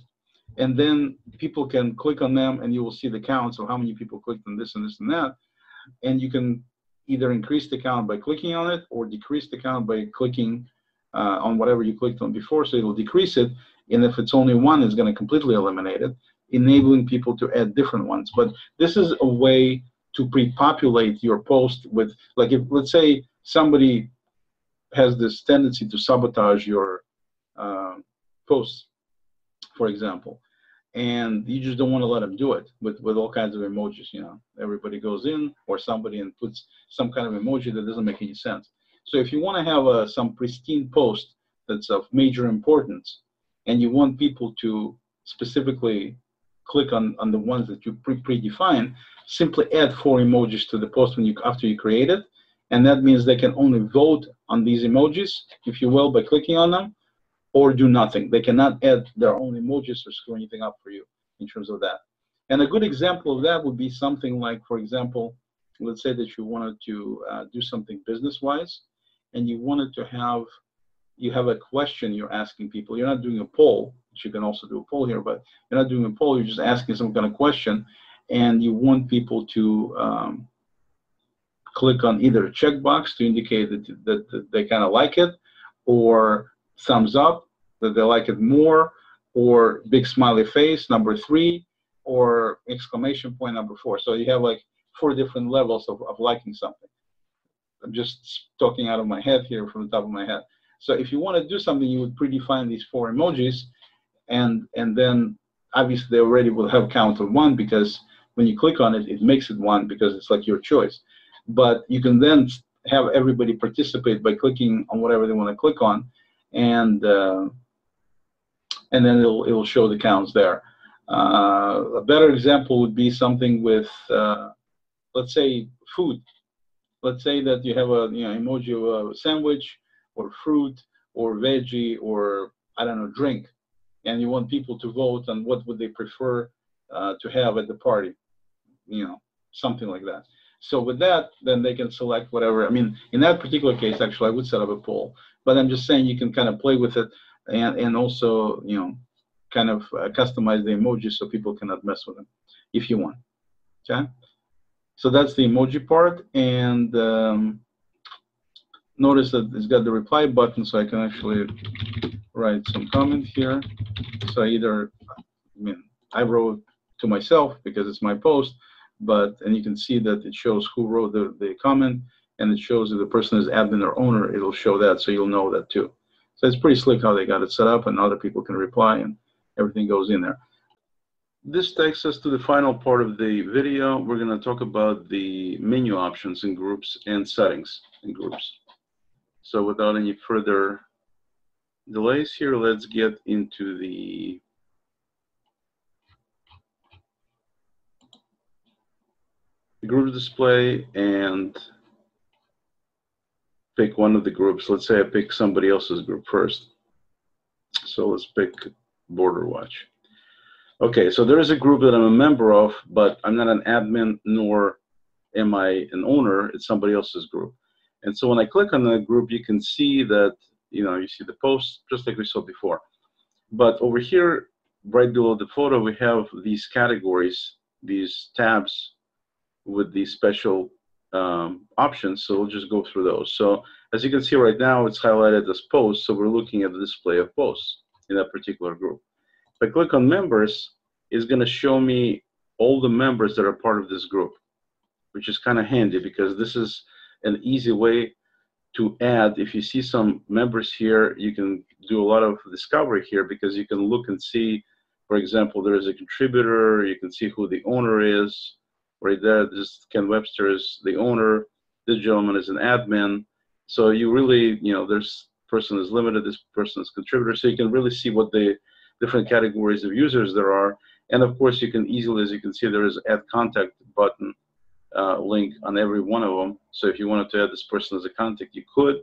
And then people can click on them, and you will see the counts of how many people clicked on this and this and that. And you can either increase the count by clicking on it, or decrease the count by clicking on whatever you clicked on before. So it'll decrease it. And if it's only 1, it's going to completely eliminate it, enabling people to add different ones. But this is a way to pre-populate your post with, like, if let's say somebody has this tendency to sabotage your posts, for example, and you just don't want to let them do it with all kinds of emojis. You know, everybody goes in, or somebody, and puts some kind of emoji that doesn't make any sense. So if you want to have some pristine post that's of major importance, and you want people to specifically click on the ones that you predefine, simply add 4 emojis to the post after you create it, and that means they can only vote on these emojis, if you will, by clicking on them, or do nothing. They cannot add their own emojis or screw anything up for you in terms of that. And a good example of that would be something like, for example, let's say that you wanted to do something business-wise, and you wanted to have you have a question you're asking people. You're not doing a poll, which you can also do a poll here, but you're not doing a poll. You're just asking some kind of question, and you want people to click on either a checkbox to indicate that they kind of like it, or thumbs up, that they like it more, or big smiley face, number 3, or exclamation point, number 4. So you have like 4 different levels of liking something. I'm just talking out of my head here, from the top of my head. So if you want to do something, you would predefine these 4 emojis, and then obviously they already will have count of 1, because when you click on it, it makes it 1 because it's like your choice. But you can then have everybody participate by clicking on whatever they want to click on, and then it'll show the counts there. A better example would be something with, let's say, food. Let's say that you have a emoji of a sandwich, or fruit, or veggie, or I don't know, drink, and you want people to vote on what would they prefer to have at the party, something like that. So with that, then they can select whatever. I mean, in that particular case, actually, I would set up a poll. But I'm just saying you can kind of play with it, and also, kind of customize the emojis so people cannot mess with them if you want. Okay? So that's the emoji part. And notice that it's got the reply button, so I can actually write some comment here. So I wrote to myself because it's my post, and you can see that it shows who wrote the comment, and it shows if the person is admin or owner, it'll show that, so you'll know that too. So it's pretty slick how they got it set up, and other people can reply, and everything goes in there. This takes us to the final part of the video. We're going to talk about the menu options in groups and settings in groups. So without any further delays here, let's get into the group display and pick one of the groups. Let's say I pick somebody else's group first. So let's pick Border Watch. Okay, so there is a group that I'm a member of, but I'm not an admin, nor am I an owner. It's somebody else's group. And so when I click on that group, you can see that, you see the post just like we saw before. But over here, right below the photo, we have these categories, these tabs with these special options. So we'll just go through those. So as you can see right now, it's highlighted as posts. So we're looking at the display of posts in that particular group. If I click on members, it's going to show me all the members that are part of this group, which is kind of handy because this is an easy way to add. If you see some members here, you can do a lot of discovery here because you can look and see, for example, there is a contributor, you can see who the owner is. Right there, this Ken Webster is the owner, this gentleman is an admin. So you really, this person is limited, this person is contributor, so you can really see what the different categories of users there are. And of course, you can easily, as you can see, there is add contact button link on every one of them. So if you wanted to add this person as a contact, you could.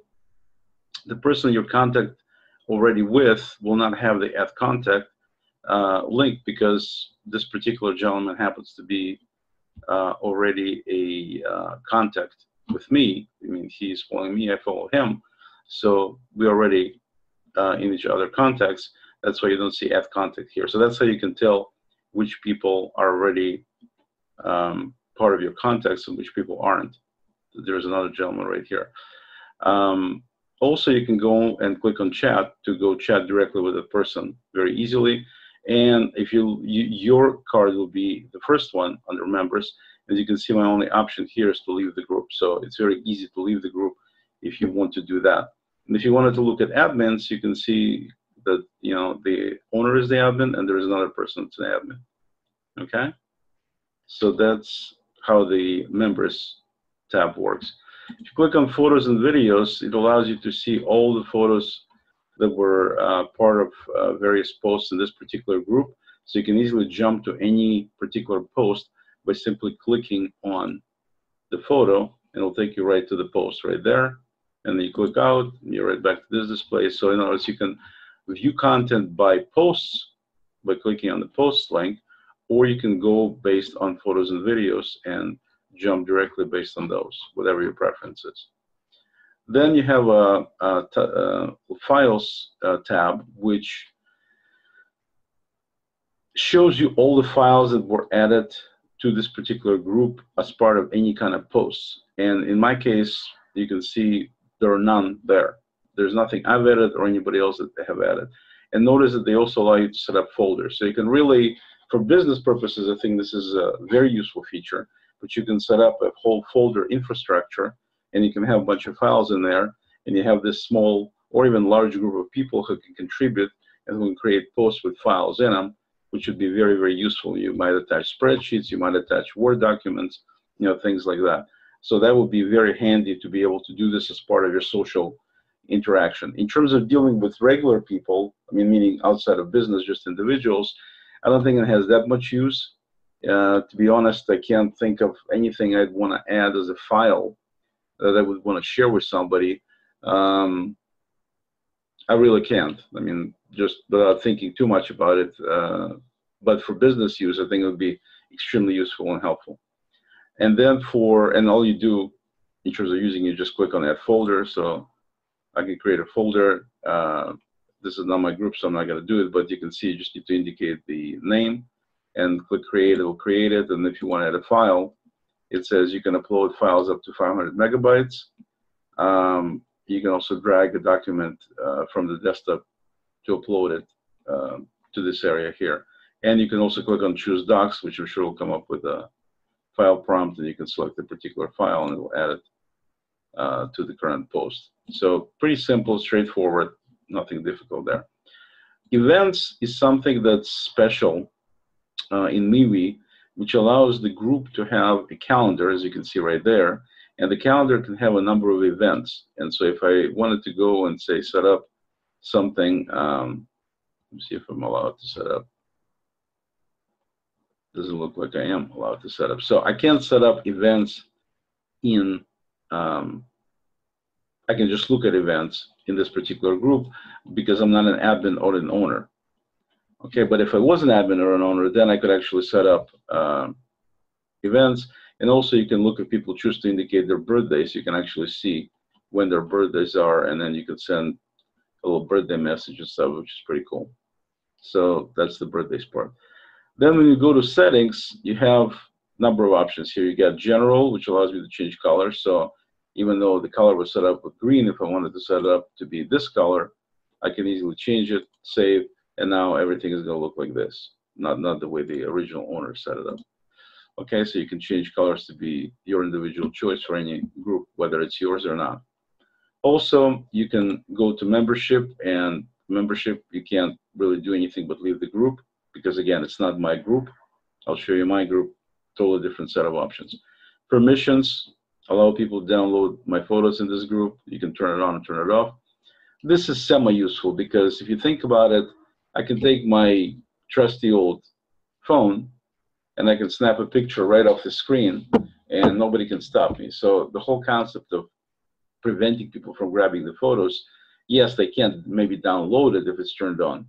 The person you're contact already with will not have the add contact link because this particular gentleman happens to be already a contact with me. I mean, he's following me, I follow him. So we're already in each other contacts. That's why you don't see add contact here. So that's how you can tell which people are already part of your contacts and which people aren't. There's another gentleman right here. Also, you can go and click on chat to go chat directly with a person very easily. And if your card will be the first one under members. As you can see, my only option here is to leave the group. So it's very easy to leave the group if you want to do that. And if you wanted to look at admins, you can see that the owner is the admin and there is another person that's an admin. Okay, so that's how the members tab works. If you click on photos and videos, it allows you to see all the photos that were part of various posts in this particular group. So you can easily jump to any particular post by simply clicking on the photo, and it'll take you right to the post right there. And then you click out, and you're right back to this display. So in other words, you can view content by posts by clicking on the post link, or you can go based on photos and videos and jump directly based on those, whatever your preference is. Then you have a Files tab, which shows you all the files that were added to this particular group as part of any kind of posts. And in my case, you can see there are none there. There's nothing I've added or anybody else that they have added. And notice that they also allow you to set up folders. So you can really, for business purposes, I think this is a very useful feature, but you can set up a whole folder infrastructure, and you can have a bunch of files in there, and you have this small or even large group of people who can contribute and who can create posts with files in them, which would be very, very useful. You might attach spreadsheets, you might attach Word documents, things like that. So that would be very handy to be able to do this as part of your social interaction. In terms of dealing with regular people, meaning outside of business, just individuals, I don't think it has that much use. To be honest, I can't think of anything I'd want to add as a file that I would want to share with somebody. I really can't. Just without thinking too much about it. But for business use, I think it would be extremely useful and helpful. And then and all you do in terms of using it, just click on that folder. So I can create a folder. This is not my group, so I'm not going to do it, but you can see you just need to indicate the name and click create, it will create it. And if you want to add a file, it says you can upload files up to 500 megabytes. You can also drag a document from the desktop to upload it to this area here. And you can also click on choose docs, which I'm sure will come up with a file prompt, and you can select a particular file and it will add it to the current post. So pretty simple, straightforward, nothing difficult there. Events is something that's special in MeWe, which allows the group to have a calendar, as you can see right there, and the calendar can have a number of events. And so if I wanted to go and say set up something, let me see if I'm allowed to set up. Doesn't look like I am allowed to set up. So I can't set up events in, I can just look at events in this particular group because I'm not an admin or an owner. Okay, but if I was an admin or an owner, then I could actually set up events. And also you can look if people choose to indicate their birthdays. You can actually see when their birthdays are, and then you could send a little birthday message and stuff, which is pretty cool. So that's the birthdays part. Then when you go to settings, you have a number of options here. You got general, which allows me to change colors. So even though the color was set up with green, if I wanted to set it up to be this color, I can easily change it, save, and now everything is going to look like this, not the way the original owner set it up. Okay, so you can change colors to be your individual choice for any group, whether it's yours or not. Also, you can go to membership, and membership, you can't really do anything but leave the group because, again, it's not my group. I'll show you my group, totally different set of options. Permissions, allow people to download my photos in this group. You can turn it on and turn it off. This is semi-useful because if you think about it, I can take my trusty old phone and I can snap a picture right off the screen and nobody can stop me. So the whole concept of preventing people from grabbing the photos, yes, they can't maybe download it if it's turned on,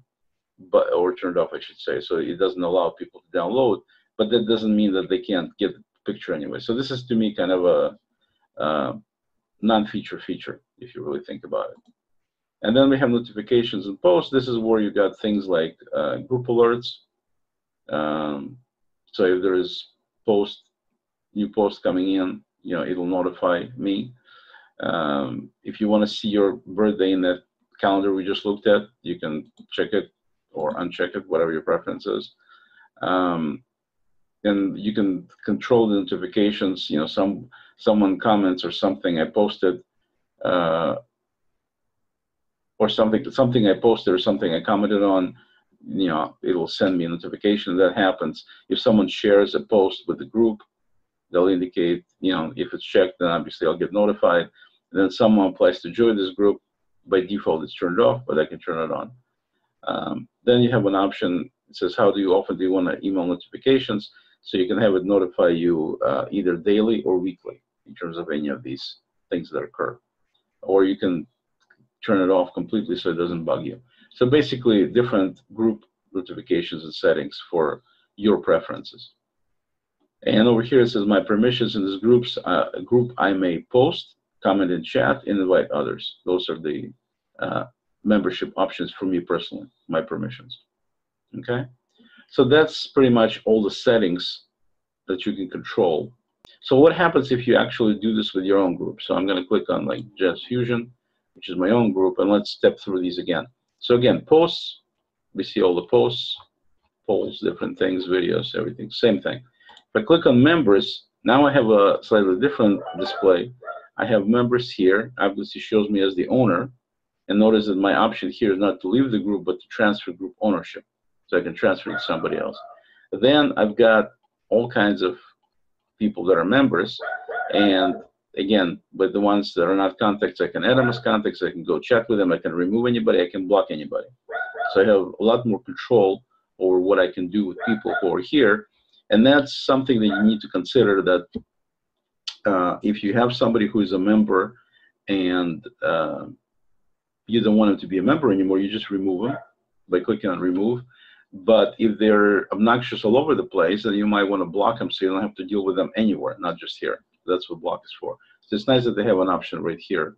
or turned off, I should say. So it doesn't allow people to download, but that doesn't mean that they can't get the picture anyway. So this is, to me, kind of a non-feature feature, if you really think about it. And then we have notifications and posts. This is where you got things like group alerts. So if there is new post coming in, it'll notify me. If you want to see your birthday in that calendar we just looked at, you can check it or uncheck it, whatever your preference is. And you can control the notifications. Someone comments or something I posted, or something I posted or something I commented on, it'll send me a notification. That happens. If someone shares a post with the group, they'll indicate, if it's checked, then obviously I'll get notified. And then someone applies to join this group. By default, it's turned off, but I can turn it on. Then you have an option. It says, how often do you want to email notifications? So you can have it notify you either daily or weekly in terms of any of these things that occur. Or you can turn it off completely so it doesn't bug you. So basically, different group notifications and settings for your preferences. And over here it says my permissions in this group I may post, comment in chat, and invite others. Those are the membership options for me personally, my permissions. Okay, so that's pretty much all the settings that you can control. So what happens if you actually do this with your own group? So I'm going to click on like Jazz Fusion, which is my own group, and let's step through these again. So again, posts, we see all the posts, polls, different things, videos, everything, same thing. If I click on members, now I have a slightly different display. I have members here, obviously shows me as the owner, and notice that my option here is not to leave the group, but to transfer group ownership. So I can transfer it to somebody else. Then I've got all kinds of people that are members, and again, with the ones that are not contacts, I can add them as contacts, I can go chat with them, I can remove anybody, I can block anybody. So I have a lot more control over what I can do with people who are here, and that's something that you need to consider, that if you have somebody who is a member and you don't want them to be a member anymore, you just remove them by clicking on remove. But if they're obnoxious all over the place, then you might want to block them so you don't have to deal with them anywhere, not just here. That's what block is for. So it's nice that they have an option right here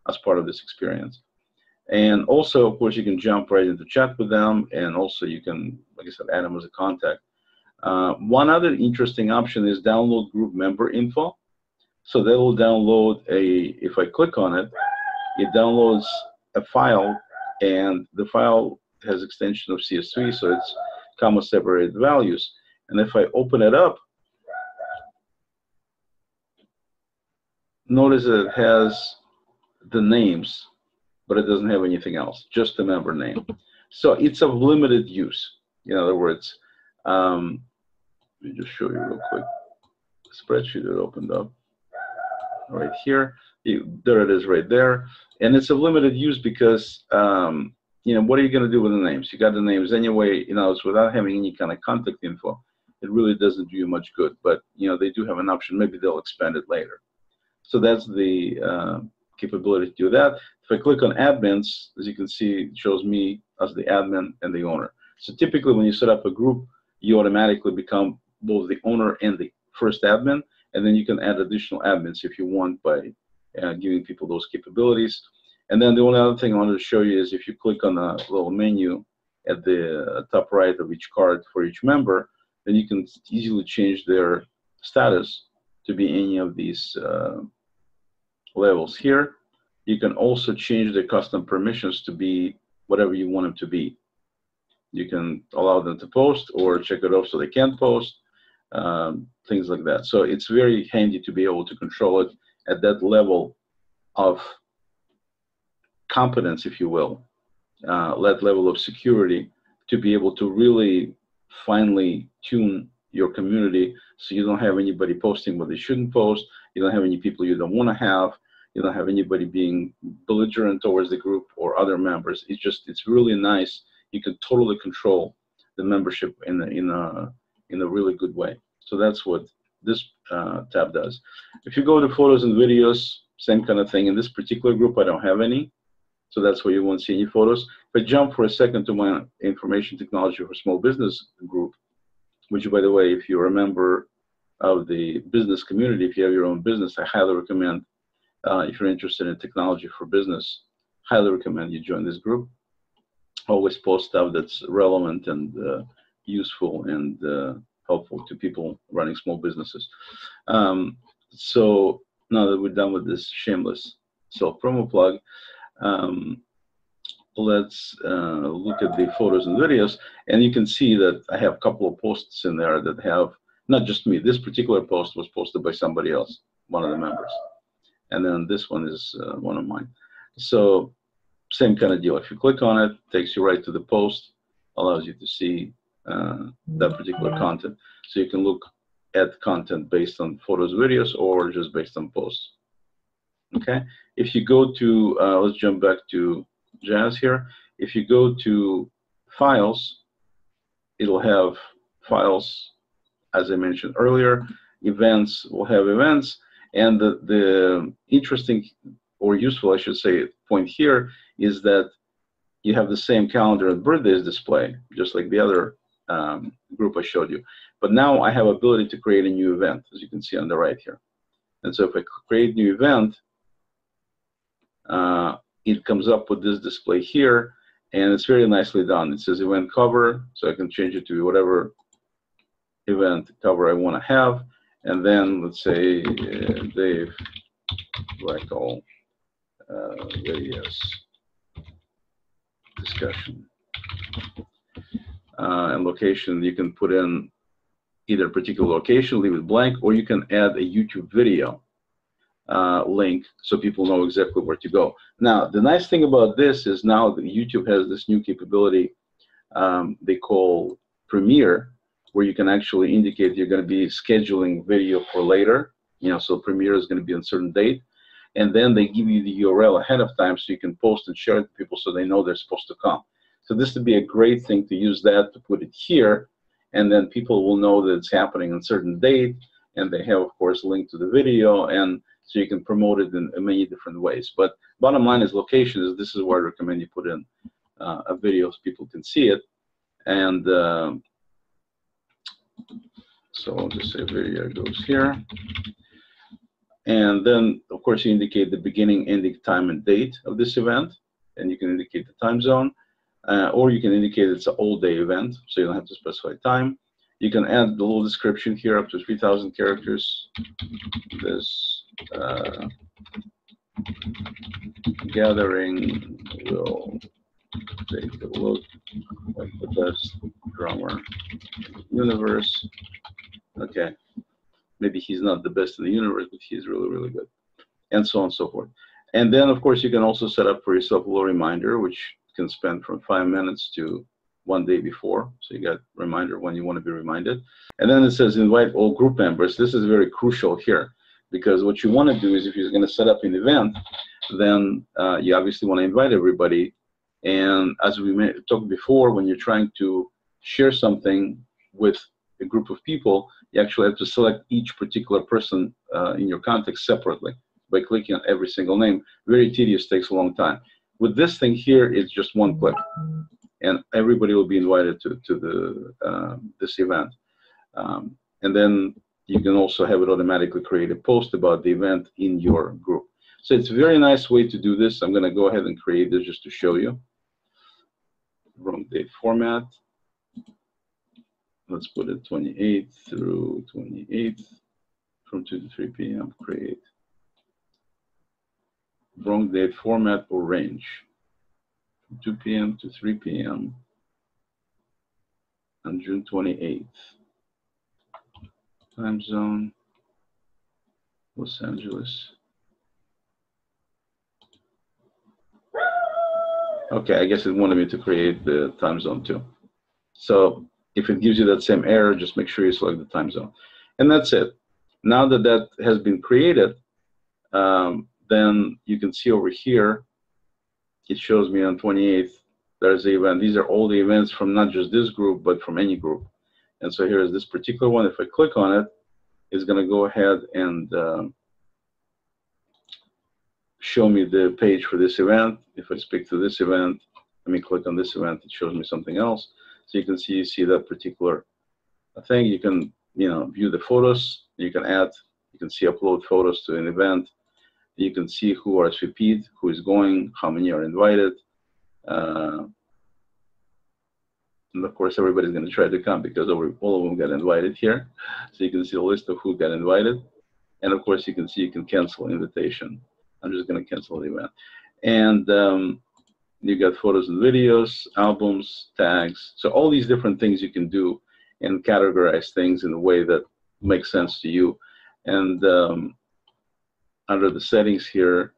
as part of this experience. And also, of course, you can jump right into chat with them, and also you can, like I said, add them as a contact. One other interesting option is download group member info. So they will download if I click on it, it downloads a file, and the file has extension of CS3, so it's comma separated values. And if I open it up, notice that it has the names, but it doesn't have anything else, just the member name. So it's of limited use. In other words, let me just show you real quick. The spreadsheet that opened up right here. There it is right there. And it's of limited use because, what are you going to do with the names? You got the names anyway, it's without having any kind of contact info. It really doesn't do you much good. But, they do have an option. Maybe they'll expand it later. So that's the capability to do that. If I click on admins, as you can see, it shows me as the admin and the owner. So typically when you set up a group, you automatically become both the owner and the first admin, and then you can add additional admins if you want by giving people those capabilities. And then the only other thing I wanted to show you is if you click on the little menu at the top right of each card for each member, then you can easily change their status to be any of these levels here. You can also change the custom permissions to be whatever you want them to be. You can allow them to post or check it off so they can't post, things like that. So it's very handy to be able to control it at that level of competence, if you will, that level of security, to be able to really finely tune your community so you don't have anybody posting what they shouldn't post, you don't have any people you don't want to have, you don't have anybody being belligerent towards the group or other members. It's really nice. You can totally control the membership in a really good way. So that's what this tab does. If you go to photos and videos, same kind of thing. In this particular group, I don't have any, so that's where you won't see any photos. If I jump for a second to my information technology for small business group, which, by the way, if you're a member of the business community, if you have your own business, I highly recommend, if you're interested in technology for business, highly recommend you join this group. Always post stuff that's relevant and useful and helpful to people running small businesses. So now that we're done with this shameless self-promo plug, let's look at the photos and videos, and you can see that I have a couple of posts in there that have not just me. This particular post was posted by somebody else, one of the members, and then this one is one of mine. So same kind of deal. If you click on it, it takes you right to the post, allows you to see that particular content. So you can look at content based on photos, videos, or just based on posts. Okay. If you go to, let's jump back to Jazz here. If you go to files, it'll have files, as I mentioned earlier. Events will have events. And the interesting or useful, I should say, point here is that you have the same calendar and birthdays display, just like the other group I showed you. But now I have ability to create a new event, as you can see on the right here. And so if I create a new event, it comes up with this display here, and it's very nicely done. It says event cover, so I can change it to whatever event cover I want to have. And then let's say Dave Blackhole videos discussion. And location, you can put in either a particular location, leave it blank, or you can add a YouTube video link so people know exactly where to go. Now, the nice thing about this is now that YouTube has this new capability they call Premiere, where you can actually indicate you're going to be scheduling video for later. You know, so Premiere is going to be on a certain date, and then they give you the URL ahead of time so you can post and share it to people so they know they're supposed to come. So this would be a great thing to use that to put it here, and then people will know that it's happening on a certain date, and they have, of course, a link to the video, and so you can promote it in many different ways. But bottom line is location is this is where I recommend you put in a video so people can see it. And so I'll just say video goes here. And then, of course, you indicate the beginning, ending time, and date of this event, and you can indicate the time zone. Or you can indicate it's an all-day event, so you don't have to specify time. You can add the little description here up to 3,000 characters. This gathering will take a look at the best drummer in the universe. Okay, maybe he's not the best in the universe, but he's really, really good, and so on and so forth. And then, of course, you can also set up for yourself a little reminder, which can spend from 5 minutes to 1 day before. So you got reminder when you want to be reminded. And then it says invite all group members. This is very crucial here, because what you want to do is if you're going to set up an event, then you obviously want to invite everybody. And as we talked before, when you're trying to share something with a group of people, you actually have to select each particular person in your context separately by clicking on every single name. Very tedious, takes a long time. With this thing here, it's just one click, and everybody will be invited to this event. And then you can also have it automatically create a post about the event in your group. So it's a very nice way to do this. I'm going to go ahead and create this just to show you. Wrong date format. Let's put it 28th through 28th from 2 to 3 p.m. Create. Wrong date format or range. From 2 p.m. to 3 p.m. on June 28th. Time zone, Los Angeles. Okay, I guess it wanted me to create the time zone too. So if it gives you that same error, just make sure you select the time zone. And that's it. Now that that has been created, then you can see over here, it shows me on 28th, there's the event. These are all the events from not just this group, but from any group. And so here is this particular one. If I click on it, it's going to go ahead and show me the page for this event. If I speak to this event, let me click on this event, it shows me something else. So you can see that particular thing. You can view the photos. You can add, you can see upload photos to an event. You can see who RSVP'd, who is going, how many are invited. And of course, everybody's going to try to come because all of them got invited here. So you can see a list of who got invited. And of course, you can see you can cancel invitation. I'm just going to cancel the event. And you got photos and videos, albums, tags. So all these different things you can do and categorize things in a way that makes sense to you. And under the settings here,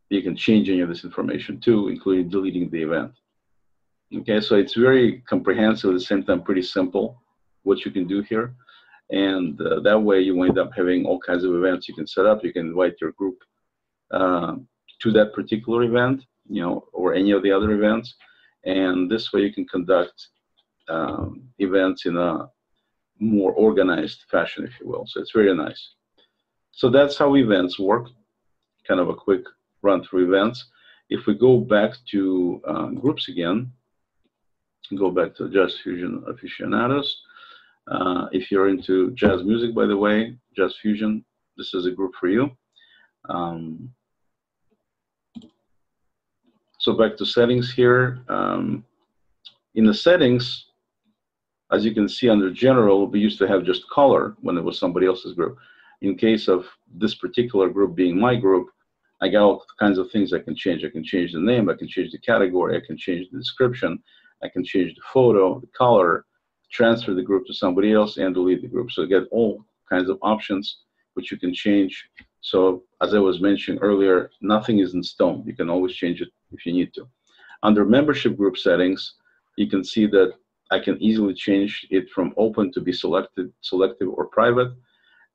you can change any of this information too, including deleting the event. Okay, so it's very comprehensive, at the same time pretty simple what you can do here. And that way you wind up having all kinds of events you can set up. You can invite your group to that particular event, or any of the other events. And this way you can conduct events in a more organized fashion, if you will. So it's very nice. So that's how events work, kind of a quick run through events. If we go back to groups again, go back to Jazz Fusion Aficionados. If you're into jazz music, by the way, Jazz Fusion, this is a group for you. So back to settings here. In the settings, as you can see under general, we used to have just color when it was somebody else's group. In case of this particular group being my group, I got all kinds of things I can change. I can change the name, I can change the category, I can change the description, I can change the photo, the color, transfer the group to somebody else, and delete the group. So you get all kinds of options which you can change. So as I was mentioning earlier, nothing is in stone. You can always change it if you need to. Under membership group settings, you can see that I can easily change it from open to be selected, selective, or private.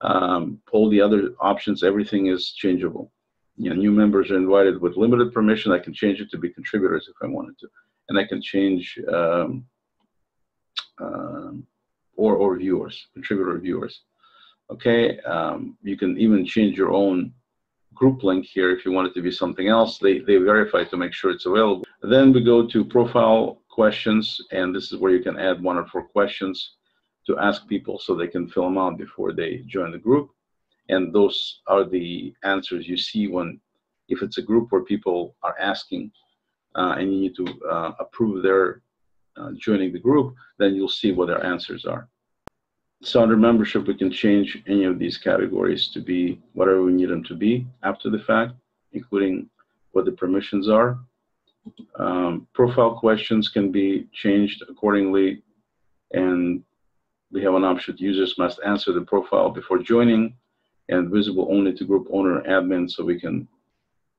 All the other options, everything is changeable. You know, new members are invited with limited permission. I can change it to be contributors if I wanted to, and I can change or viewers, contributor viewers. Okay, you can even change your own group link here if you want it to be something else. They verify to make sure it's available. Then we go to profile questions, and this is where you can add 1 or 4 questions to ask people so they can fill them out before they join the group. And those are the answers you see when, if it's a group where people are asking and you need to approve their joining the group, then you'll see what their answers are. So under membership, we can change any of these categories to be whatever we need them to be after the fact, including what the permissions are. Profile questions can be changed accordingly, and we have an option: users must answer the profile before joining, and visible only to group owner and admin, so we can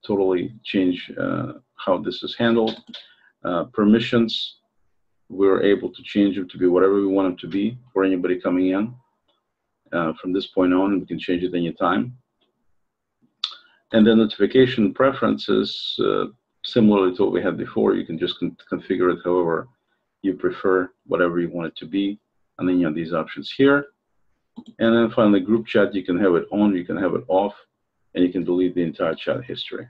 totally change how this is handled. Permissions, we're able to change them to be whatever we want them to be for anybody coming in. From this point on, we can change it anytime. And then notification preferences, similarly to what we had before, you can just configure it however you prefer, whatever you want it to be. And then you have these options here. And then finally, group chat, you can have it on, you can have it off, and you can delete the entire chat history.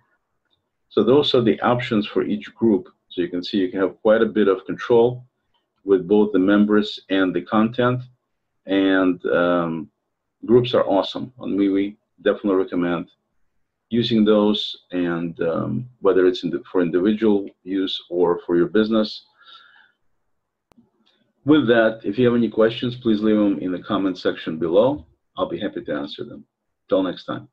So those are the options for each group. So you can see you can have quite a bit of control with both the members and the content. And groups are awesome on MeWe. Definitely recommend using those, and whether it's for individual use or for your business. With that, if you have any questions, please leave them in the comment section below. I'll be happy to answer them. Till next time.